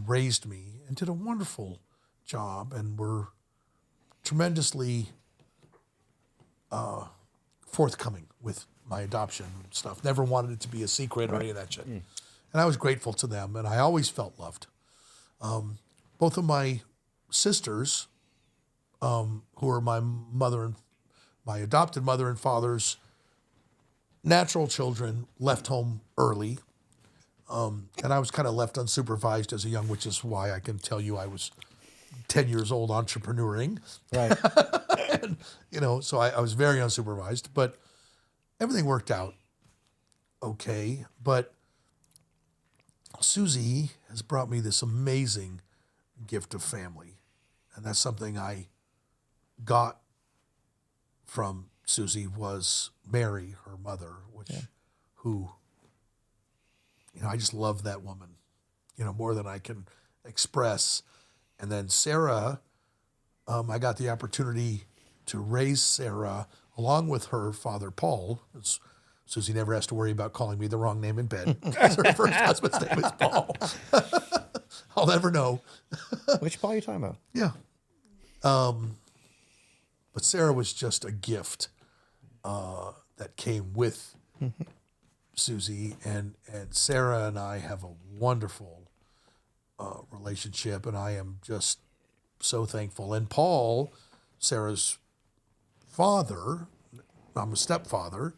raised me and did a wonderful job and were tremendously forthcoming with my adoption stuff. Never wanted it to be a secret or any of that shit. And I was grateful to them, and I always felt loved. Both of my sisters, who are my adopted mother and father's natural children, left home early. And I was kind of left unsupervised as a young, which is why I can tell you I was 10 years old entrepreneuring. Right. And, so I was very unsupervised, but everything worked out okay. But Susie has brought me this amazing gift of family. And that's something I got from Susie was Mary, her mother, who, I just love that woman, more than I can express. And then Sarah, I got the opportunity to raise Sarah along with her father, Paul. Susie never has to worry about calling me the wrong name in bed. Her first husband's name is Paul. I'll never know. Which Paul are you talking about? Yeah. But Sarah was just a gift that came with Susie, and Sarah and I have a wonderful relationship, and I am just so thankful. And Paul, Sarah's father, I'm a stepfather,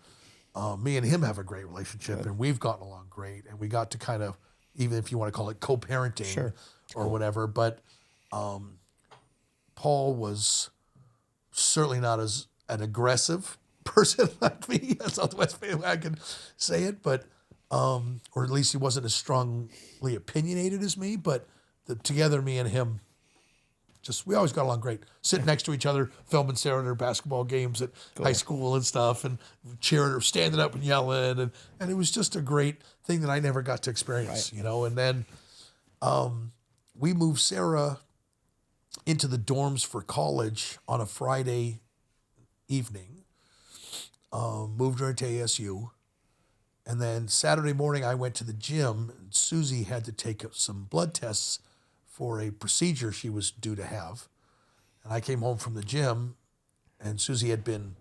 me and him have a great relationship, and we've gotten along great, and we got to kind of, even if you want to call it co-parenting or whatever, but Paul was certainly not as an aggressive person like me. That's not the best way I can say it, but or at least he wasn't as strongly opinionated as me. But together, me and him, we always got along great. Sitting next to each other, filming Sarah at her basketball games at high school and stuff, and cheering her, standing up and yelling, and it was just a great thing that I never got to experience, And then we moved Sarah into the dorms for college on a Friday evening, moved her into ASU. And then Saturday morning, I went to the gym, and Susie had to take some blood tests for a procedure she was due to have. And I came home from the gym, and Susie had been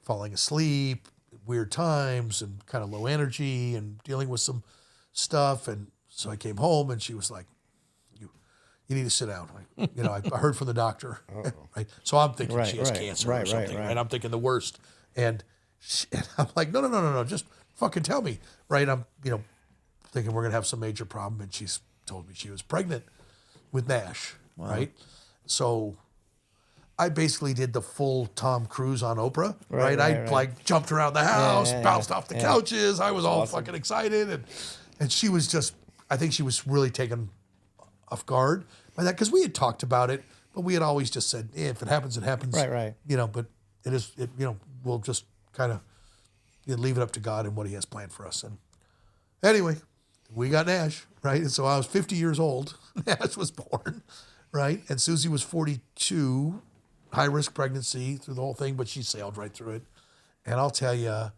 falling asleep at weird times and kind of low energy and dealing with some stuff. And so I came home, and she was like, you need to sit down. I heard from the doctor, right? So I'm thinking she has cancer or something, right? I'm thinking the worst. And I'm like, no, just fucking tell me, right? I'm, thinking we're going to have some major problem. And she's told me she was pregnant with Nash, right? So I basically did the full Tom Cruise on Oprah, right? I jumped around the house, bounced off the couches. I was all fucking excited. And she was just, I think she was really taken off guard by that, because we had talked about it, but we had always just said, if it happens, it happens. Right. But we'll just kind of leave it up to God and what he has planned for us. And anyway, we got Nash, right? And so I was 50 years old. Nash was born, right? And Susie was 42, high-risk pregnancy through the whole thing, but she sailed right through it. And I'll tell you,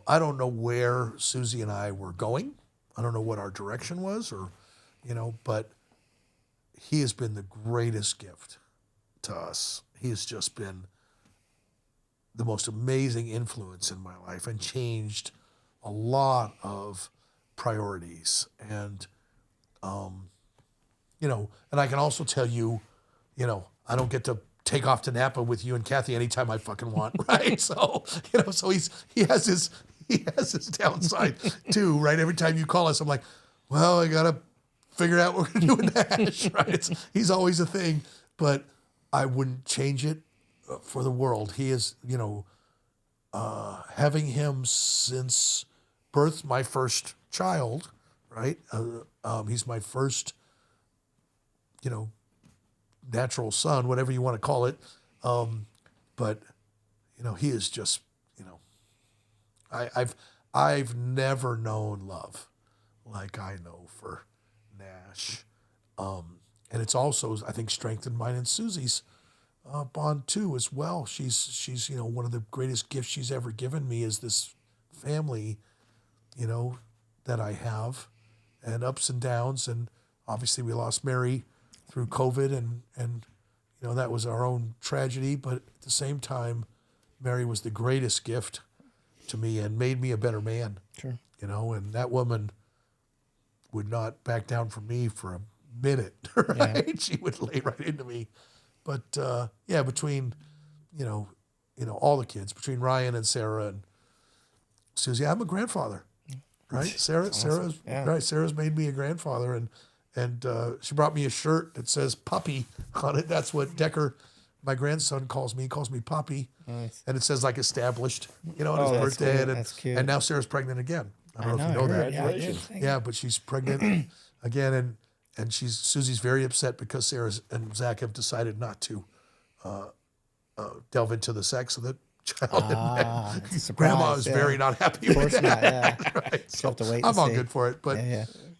I don't know where Susie and I were going. I don't know what our direction was, or but he has been the greatest gift to us. He has just been the most amazing influence in my life and changed a lot of priorities. And, and I can also tell you, I don't get to take off to Napa with you and Kathy anytime I fucking want, right? So, so he has his downside too, right? Every time you call us, I'm like, well, I got to figure out what we're going to do with Nash, right? He's always a thing. but I wouldn't change it for the world. He is, having him since birth, my first child, right? He's my first, natural son, whatever you want to call it. But he is just, I've never known love like I know for Nash. And it's also, I think, strengthened mine and Susie's bond too as well. She's one of the greatest gifts she's ever given me is this family, that I have, and ups and downs. And obviously we lost Mary through COVID, and that was our own tragedy. But at the same time, Mary was the greatest gift to me and made me a better man. Sure. And that woman would not back down from me for a minute, right? Yeah. She would lay right into me. But between, all the kids, between Ryan and Sarah and Susie, I'm a grandfather, right? Sarah's right. Sarah's made me a grandfather, and she brought me a shirt that says "Puppy" on it. That's what Decker, my grandson, calls me. He calls me Puppy, nice. And it says like established, on his birthday, and now Sarah's pregnant again. I don't know if you know that. Congratulations. Yeah, but she's pregnant again, and Susie's very upset because Sarah and Zach have decided not to delve into the sex of the child. And Grandma is very not happy with that. Not, yeah. Right? So have to wait I'm and all see. good for it. But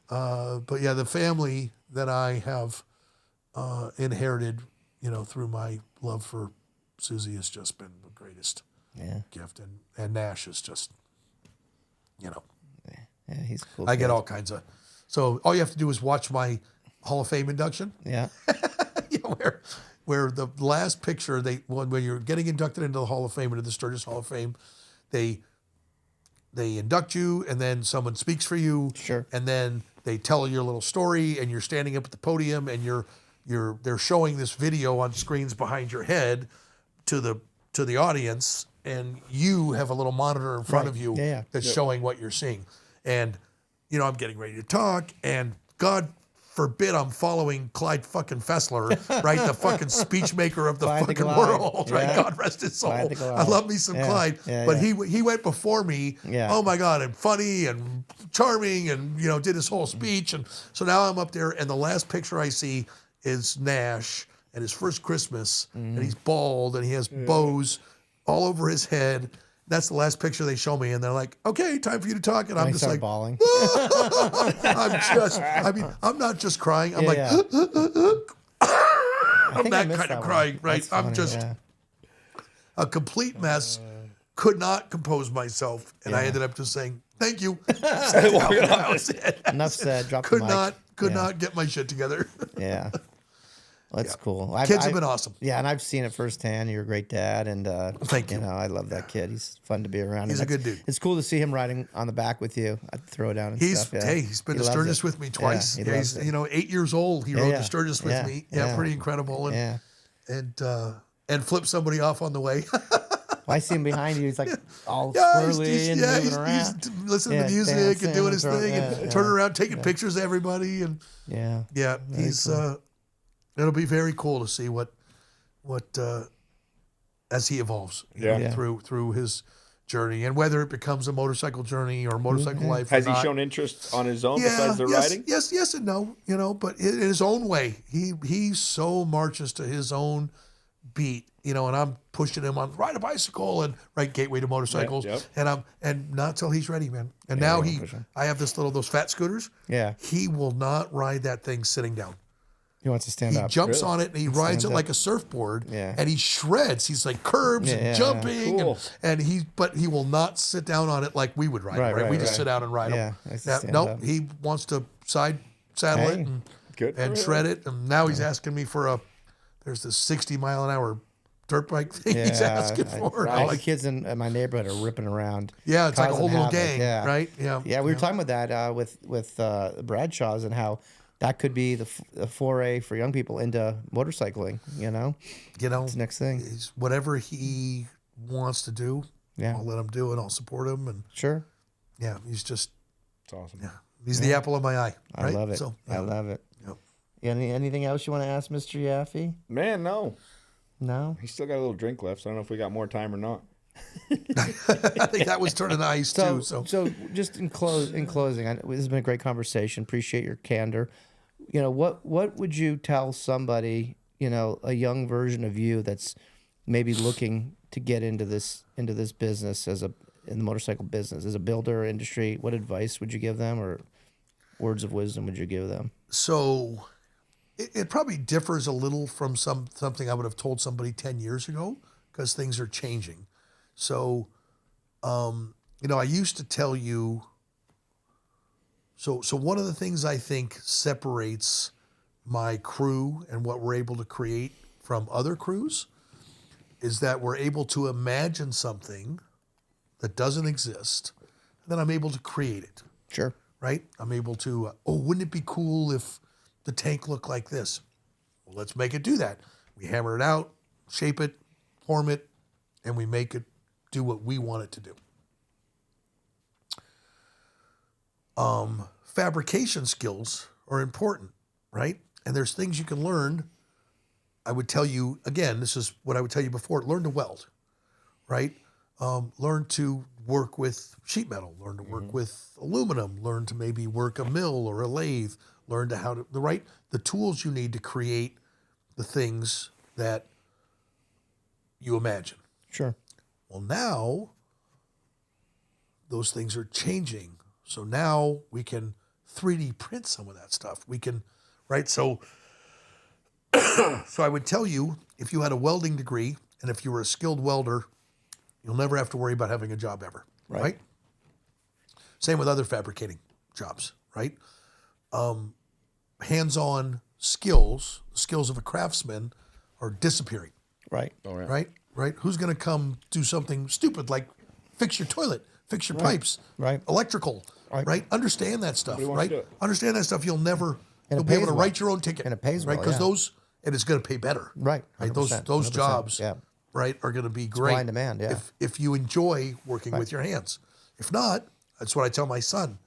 the family that I have inherited, through my love for Susie has just been the greatest gift. And Nash is just, Yeah, he's a cool. I get all kinds of. So all you have to do is watch my Hall of Fame induction. Yeah. Where the last picture when you're getting inducted into the Hall of Fame, into the Sturgis Hall of Fame, they induct you, and then someone speaks for you. Sure. And then they tell your little story, and you're standing up at the podium, and they're showing this video on screens behind your head to the audience, and you have a little monitor in front of you that's showing what you're seeing. And I'm getting ready to talk, and God forbid I'm following Clyde fucking Fessler, right? The fucking speech maker of the fucking world, right? God rest his soul. I love me some Clyde, but he went before me. Yeah. Oh my God, and funny and charming, and did his whole speech, and so now I'm up there, and the last picture I see is Nash at his first Christmas, and he's bald, and he has bows all over his head. That's the last picture they show me, and they're like, "Okay, time for you to talk," and I'm just like, bawling. I'm not just crying. I'm I'm that kind of crying, right? I'm just a complete mess. Could not compose myself, and I ended up just saying, "Thank you." That was it. Enough said. Drop the mic. Could not get my shit together. Yeah. That's cool. Kids have been awesome. Yeah, and I've seen it firsthand. You're a great dad, and thank you. I love that kid. He's fun to be around. He's a good dude. It's cool to see him riding on the back with you at the Throwdown and stuff. Yeah. He's been to Sturgis with me twice. Yeah, he's 8 years old. He rode to Sturgis with me. Yeah, pretty incredible. And flipped somebody off on the way. I see him behind you. He's like all squirrely and moving around. He's listening to music and doing his thing and turning around, taking pictures of everybody. And he's. Cool. It'll be very cool to see what as he evolves through his journey, and whether it becomes a motorcycle journey or motorcycle life. Has he shown interest on his own besides the riding? Yes and no. But in his own way, he so marches to his own beat. And I'm pushing him on ride a bicycle and gateway to motorcycles, and not till he's ready, man. And now I have those fat scooters. Yeah, he will not ride that thing sitting down. He wants to stand up. He jumps on it and he rides it like a surfboard. Yeah. And he shreds. He's like curbs and jumping. Cool. And but he will not sit down on it like we would ride it. Right? We just sit down and ride him. He wants to saddle it and shred it. And now he's asking me for there's this 60-mile-an-hour dirt bike thing he's asking for. All the kids in my neighborhood are ripping around. Yeah, it's like a whole little gang, right? Yeah. Yeah, we were talking about that with Bradshaws and how that could be the foray for young people into motorcycling. It's the next thing. Whatever he wants to do, I'll let him do it. I'll support him. And sure. Yeah, he's just. It's awesome. Yeah, he's the apple of my eye. Right? I love it. So, I love it. Yep. Anything else you want to ask Mr. Yaffe? Man, no. No. He's still got a little drink left, so I don't know if we got more time or not. I think that was turning ice too. So just in closing, this has been a great conversation. Appreciate your candor. What would you tell somebody, a young version of you that's maybe looking to get into this business in the motorcycle business as a builder industry? What advice would you give them, or words of wisdom would you give them? So it probably differs a little from something I would have told somebody 10 years ago, because things are changing. So, I used to tell you, so one of the things I think separates my crew and what we're able to create from other crews is that we're able to imagine something that doesn't exist, and then I'm able to create it. Sure. Right? I'm able to, wouldn't it be cool if the tank looked like this? Well, let's make it do that. We hammer it out, shape it, form it, and we make it do what we want it to do. Fabrication skills are important, right? And there's things you can learn. I would tell you, again, this is what I would tell you before, learn to weld, right? Learn to work with sheet metal, learn to work with aluminum, learn to maybe work a mill or a lathe, learn to the tools you need to create the things that you imagine. Sure. Well, now those things are changing. So now we can 3D print some of that stuff. We can, right? So I would tell you, if you had a welding degree and if you were a skilled welder, you'll never have to worry about having a job ever, right? Same with other fabricating jobs, right? Hands-on skills of a craftsman are disappearing. Right. Oh, yeah. Right? Who's going to come do something stupid like fix your toilet, fix your pipes, electrical, right? Understand that stuff, wants right? to do it. Understand that stuff. You'll be able to pays well. write your own ticket. And it pays right? well, Because yeah. and it's going to pay better. Right. Those 100%, jobs, yeah. right, are going to be great. supply and demand, yeah. If you enjoy working with your hands. If not, that's what I tell my son,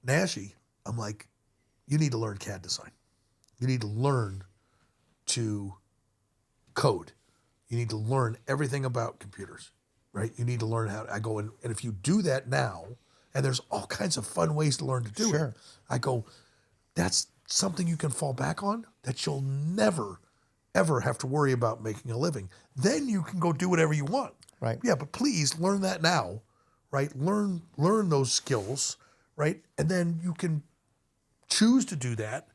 Nashi. I'm like, you need to learn CAD design. You need to learn to code. You need to learn everything about computers, right? You need to learn how I go in, and if you do that now, and there's all kinds of fun ways to learn to do it. I go, that's something you can fall back on that you'll never, ever have to worry about making a living. Then you can go do whatever you want. Right. Yeah, but please learn that now, right? Learn those skills, right? And then you can choose to do that,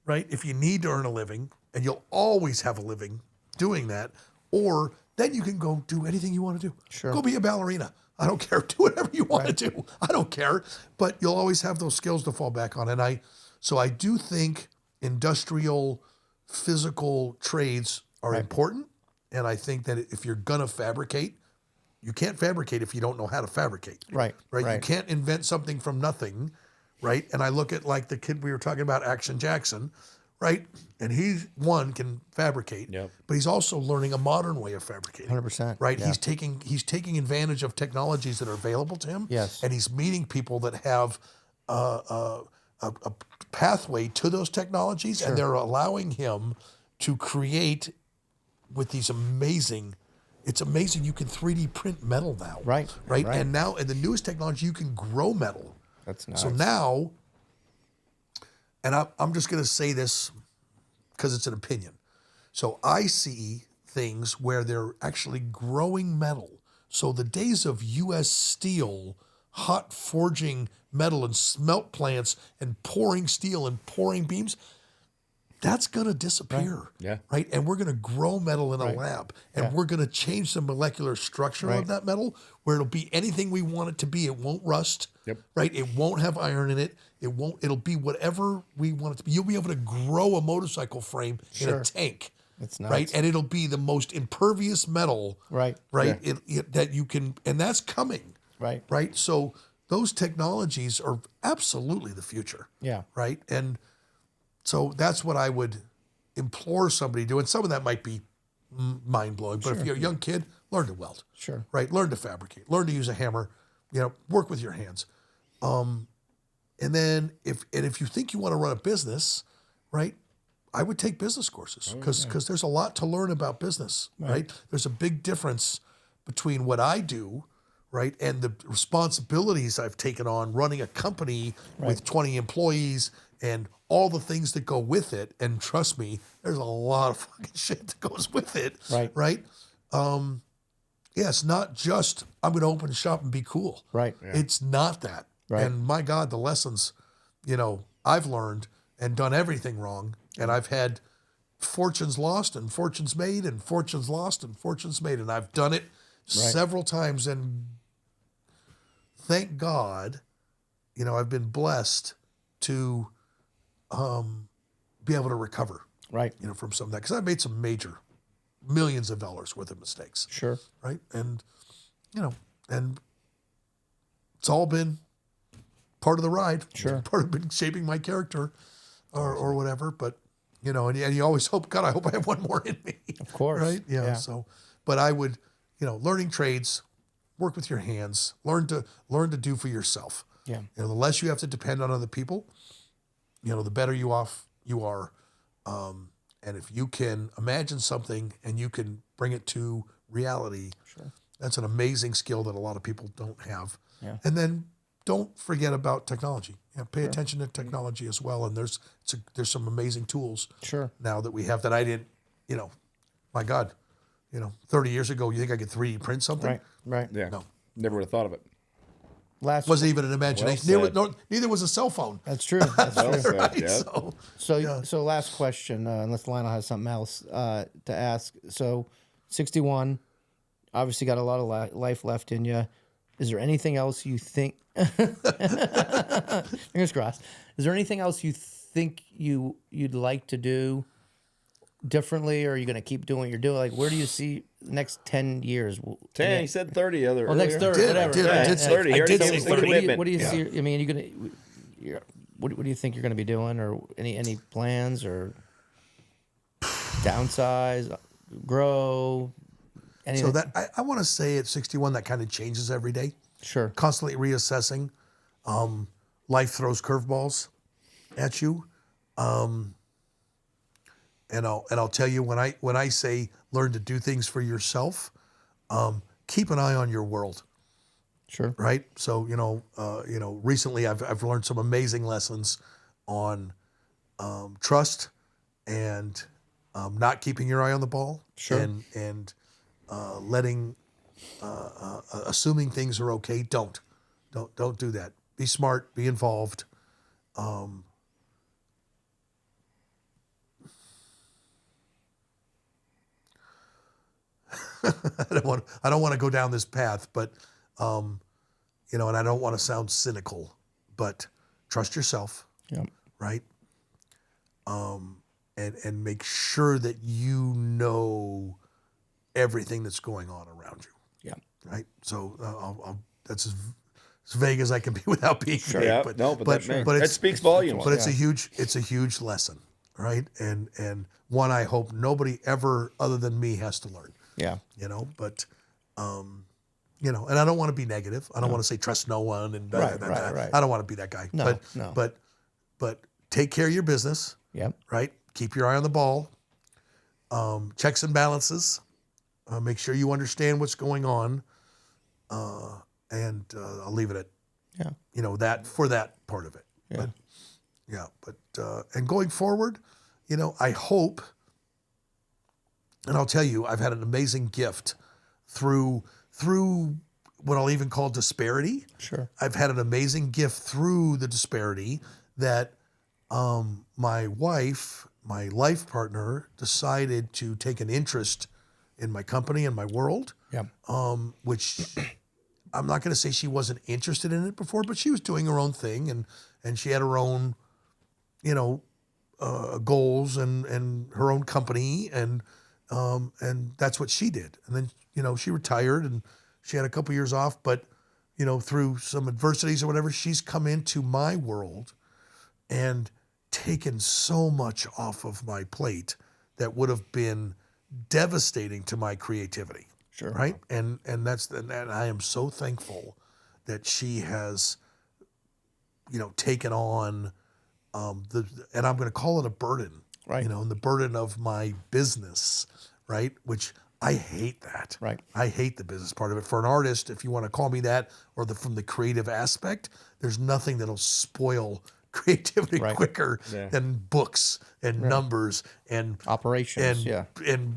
right? If you need to earn a living, and you'll always have a living doing that, or then you can go do anything you want to do. Sure. Go be a ballerina. I don't care. Do whatever you want to do. I don't care. But you'll always have those skills to fall back on. And so I do think industrial, physical trades are important. And I think that if you're going to fabricate, you can't fabricate if you don't know how to fabricate. Right. You can't invent something from nothing, right? And I look at like the kid we were talking about, Action Jackson, right? And can fabricate, but he's also learning a modern way of fabricating. 100%. Right? Yeah. He's taking advantage of technologies that are available to him. Yes. And he's meeting people that have a pathway to those technologies, and they're allowing him to create with these amazing. It's amazing you can 3D print metal now. Right. And now, in the newest technology, you can grow metal. That's nice. So now, and I'm just going to say this because it's an opinion. So I see things where they're actually growing metal. So the days of U.S. Steel, hot forging metal and smelt plants and pouring steel and pouring beams, that's going to disappear. Right. And we're going to grow metal in a lab, and we're going to change the molecular structure of that metal where it'll be anything we want it to be. It won't rust. Right. It won't have iron in it. It'll be whatever we want it to be. You'll be able to grow a motorcycle frame in a tank. It's nice. Right. And it'll be the most impervious metal. Right. That you can, and that's coming. Right. So those technologies are absolutely the future. Yeah. Right. And so that's what I would implore somebody to do. And some of that might be mind-blowing. But if you're a young kid, learn to weld. Sure. Right? Learn to fabricate. Learn to use a hammer. Work with your hands. And then if you think you want to run a business, right? I would take business courses because there's a lot to learn about business, right? There's a big difference between what I do, right, and the responsibilities I've taken on running a company with 20 employees and all the things that go with it. And trust me, there's a lot of fucking shit that goes with it, right? Yeah, it's not just I'm going to open a shop and be cool. Right. It's not that. Right. And my God, the lessons, I've learned and done everything wrong. And I've had fortunes lost and fortunes made and fortunes lost and fortunes made. And I've done it several times. And thank God, I've been blessed to be able to recover, from some of that. Because I've made some major millions of dollars worth of mistakes. Sure. Right. And, and it's all been part of the ride. Sure. Part of been shaping my character or whatever. But, and you always hope, God, I hope I have one more in me. Of course. Right. Yeah. So, but I would, learning trades, work with your hands, learn to do for yourself. Yeah. The less you have to depend on other people, the better you are. And if you can imagine something and you can bring it to reality, that's an amazing skill that a lot of people don't have. Yeah. And then don't forget about technology. Pay attention to technology as well. And there's some amazing tools now that we have that I didn't, my God, 30 years ago, you think I could 3D print something? Right. Yeah. No. Never would have thought of it. Wasn't even an imagination. Neither was a cell phone. That's true. That's true. Well said, Right? yeah. So last question, unless Lionel has something else to ask. So 61, obviously got a lot of life left in you. Is there anything else you think, fingers crossed, is there anything else you think you'd like to do differently, or are you going to keep doing what you're doing? Like, where do you see the next 10 years? 10, he said 30 other Well, next 30, I whatever. did. Yeah, I did it's say 30. He already say gave us the 30. commitment. What do you see? I mean, what do you think you're going to be doing, or any plans, or downsize, grow? Anything? So that I want to say at 61, that kind of changes every day. Sure. Constantly reassessing. Life throws curveballs at you. And I'll tell you, when I say learn to do things for yourself, keep an eye on your world. Sure. Right. So, recently I've learned some amazing lessons on trust and not keeping your eye on the ball. Sure. And letting assuming things are okay. Don't do that. Be smart. Be involved. I don't want to go down this path, but and I don't want to sound cynical, but trust yourself. Yeah. Right. And make sure that you know everything that's going on around you. Yeah. Right. So that's as vague as I can be without being vague. Yeah, But it speaks volumes. But it's a huge lesson, right? And one I hope nobody ever other than me has to learn. Yeah. But and I don't want to be negative. I don't want to say trust no one and Right. I don't want to be that guy. No, But take care of your business. Yep. Right? Keep your eye on the ball. Checks and balances. Make sure you understand what's going on. And I'll leave it at that for that part of it. Yeah. But and going forward, I hope, and I'll tell you, I've had an amazing gift through what I'll even call disparity. Sure. I've had an amazing gift through the disparity that my wife, my life partner, decided to take an interest in my company and my world. Yeah. Which I'm not going to say she wasn't interested in it before, but she was doing her own thing and she had her own, goals and her own company and that's what she did. And then, she retired and she had a couple years off, but, through some adversities or whatever, she's come into my world and taken so much off of my plate that would have been devastating to my creativity. Sure. Right. And I am so thankful that she has, taken on and I'm going to call it a burden, Right. you know, and the burden of my business, right? Which I hate that. Right. I hate the business part of it. For an artist, if you want to call me that, or from the creative aspect, there's nothing that'll spoil creativity Right. quicker Yeah. than books and numbers and Operations. and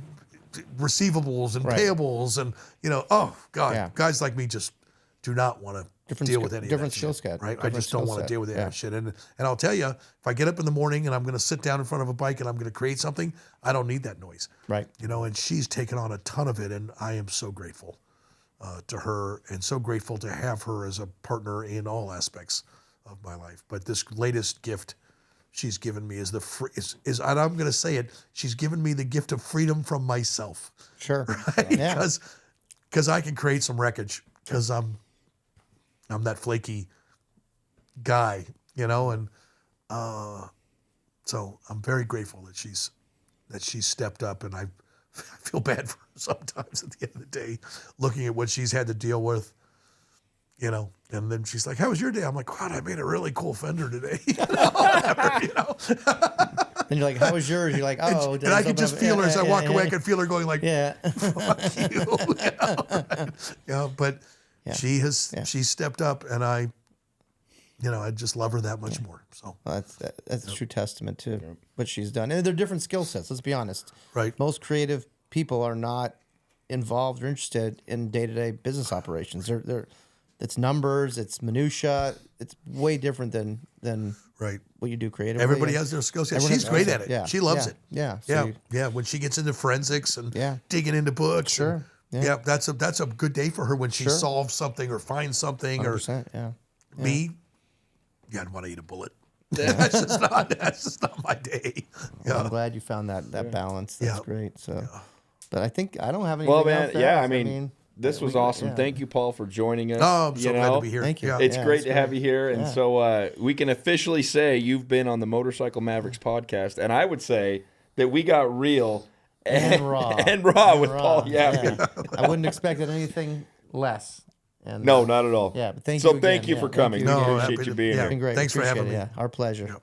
receivables and Right. payables and, you know, oh God, Yeah. guys like me just do not want to deal with any different of that skill shit, set, right? I different just don't skill want to set. deal with any of Yeah. that shit. And I'll tell you, if I get up in the morning and I'm going to sit down in front of a bike and I'm going to create something, I don't need that noise. Right. You know, and she's taken on a ton of it, and I am so grateful to her, and so grateful to have her as a partner in all aspects of my life. But this latest gift she's given me is and I'm going to say it, she's given me the gift of freedom from myself. Sure. Right? Yeah. Because I can create some wreckage because I'm that flaky guy, you know, and so I'm very grateful that she's stepped up, and I feel bad for her sometimes at the end of the day, looking at what she's had to deal with, you know. And then she's like, "How was your day?" I'm like, "God, I made a really cool fender today." Whatever, you know. And you're like, how was yours? You're like, oh. And I can just feel her as I walk away. I can feel her going like, Yeah. "Fuck you," you know? Yeah, but she's stepped up, and I just love her that much more. So Well, that's a true testament to what she's done. And they're different skill sets, let's be honest. right, Most creative people are not involved or interested in day-to-day business operations. It's numbers, it's minutia. It's way different than right. what you do creatively. Everybody And has their skill set. everyone She's has great their at it. yeah, She loves it. Yeah. So Yeah, you- yeah. When she gets into forensics and Yeah. digging into books, Sure. and- Yeah. that's a good day for her when she Sure. solves something or finds something. 100%, yeah. Or me, I'd want to eat a bullet. That's just not my day. Well, I'm Yeah, glad you found that balance. That's Yeah. great. So, but I think I don't have anything Well, man, else to yeah, add. I mean, this was awesome. Thank you, Paul, for joining us. oh, I'm so you glad know? to be here. Thank you. Yeah. It's Yeah, great it's to have you here. And Yeah. so we can officially say you've been on the Motorcycle Mavericks podcast. And I would say that we got real And raw. and raw And with raw, Paul Yaffe. yeah. I wouldn't expect anything less. And, No, not at all. Yeah, but thank so you thank again. you Yeah, for thank coming. you. We No, appreciate happy you to- being yeah. It's been here. great. Thanks for Appreciate having it. me. Yeah, our pleasure. Yep.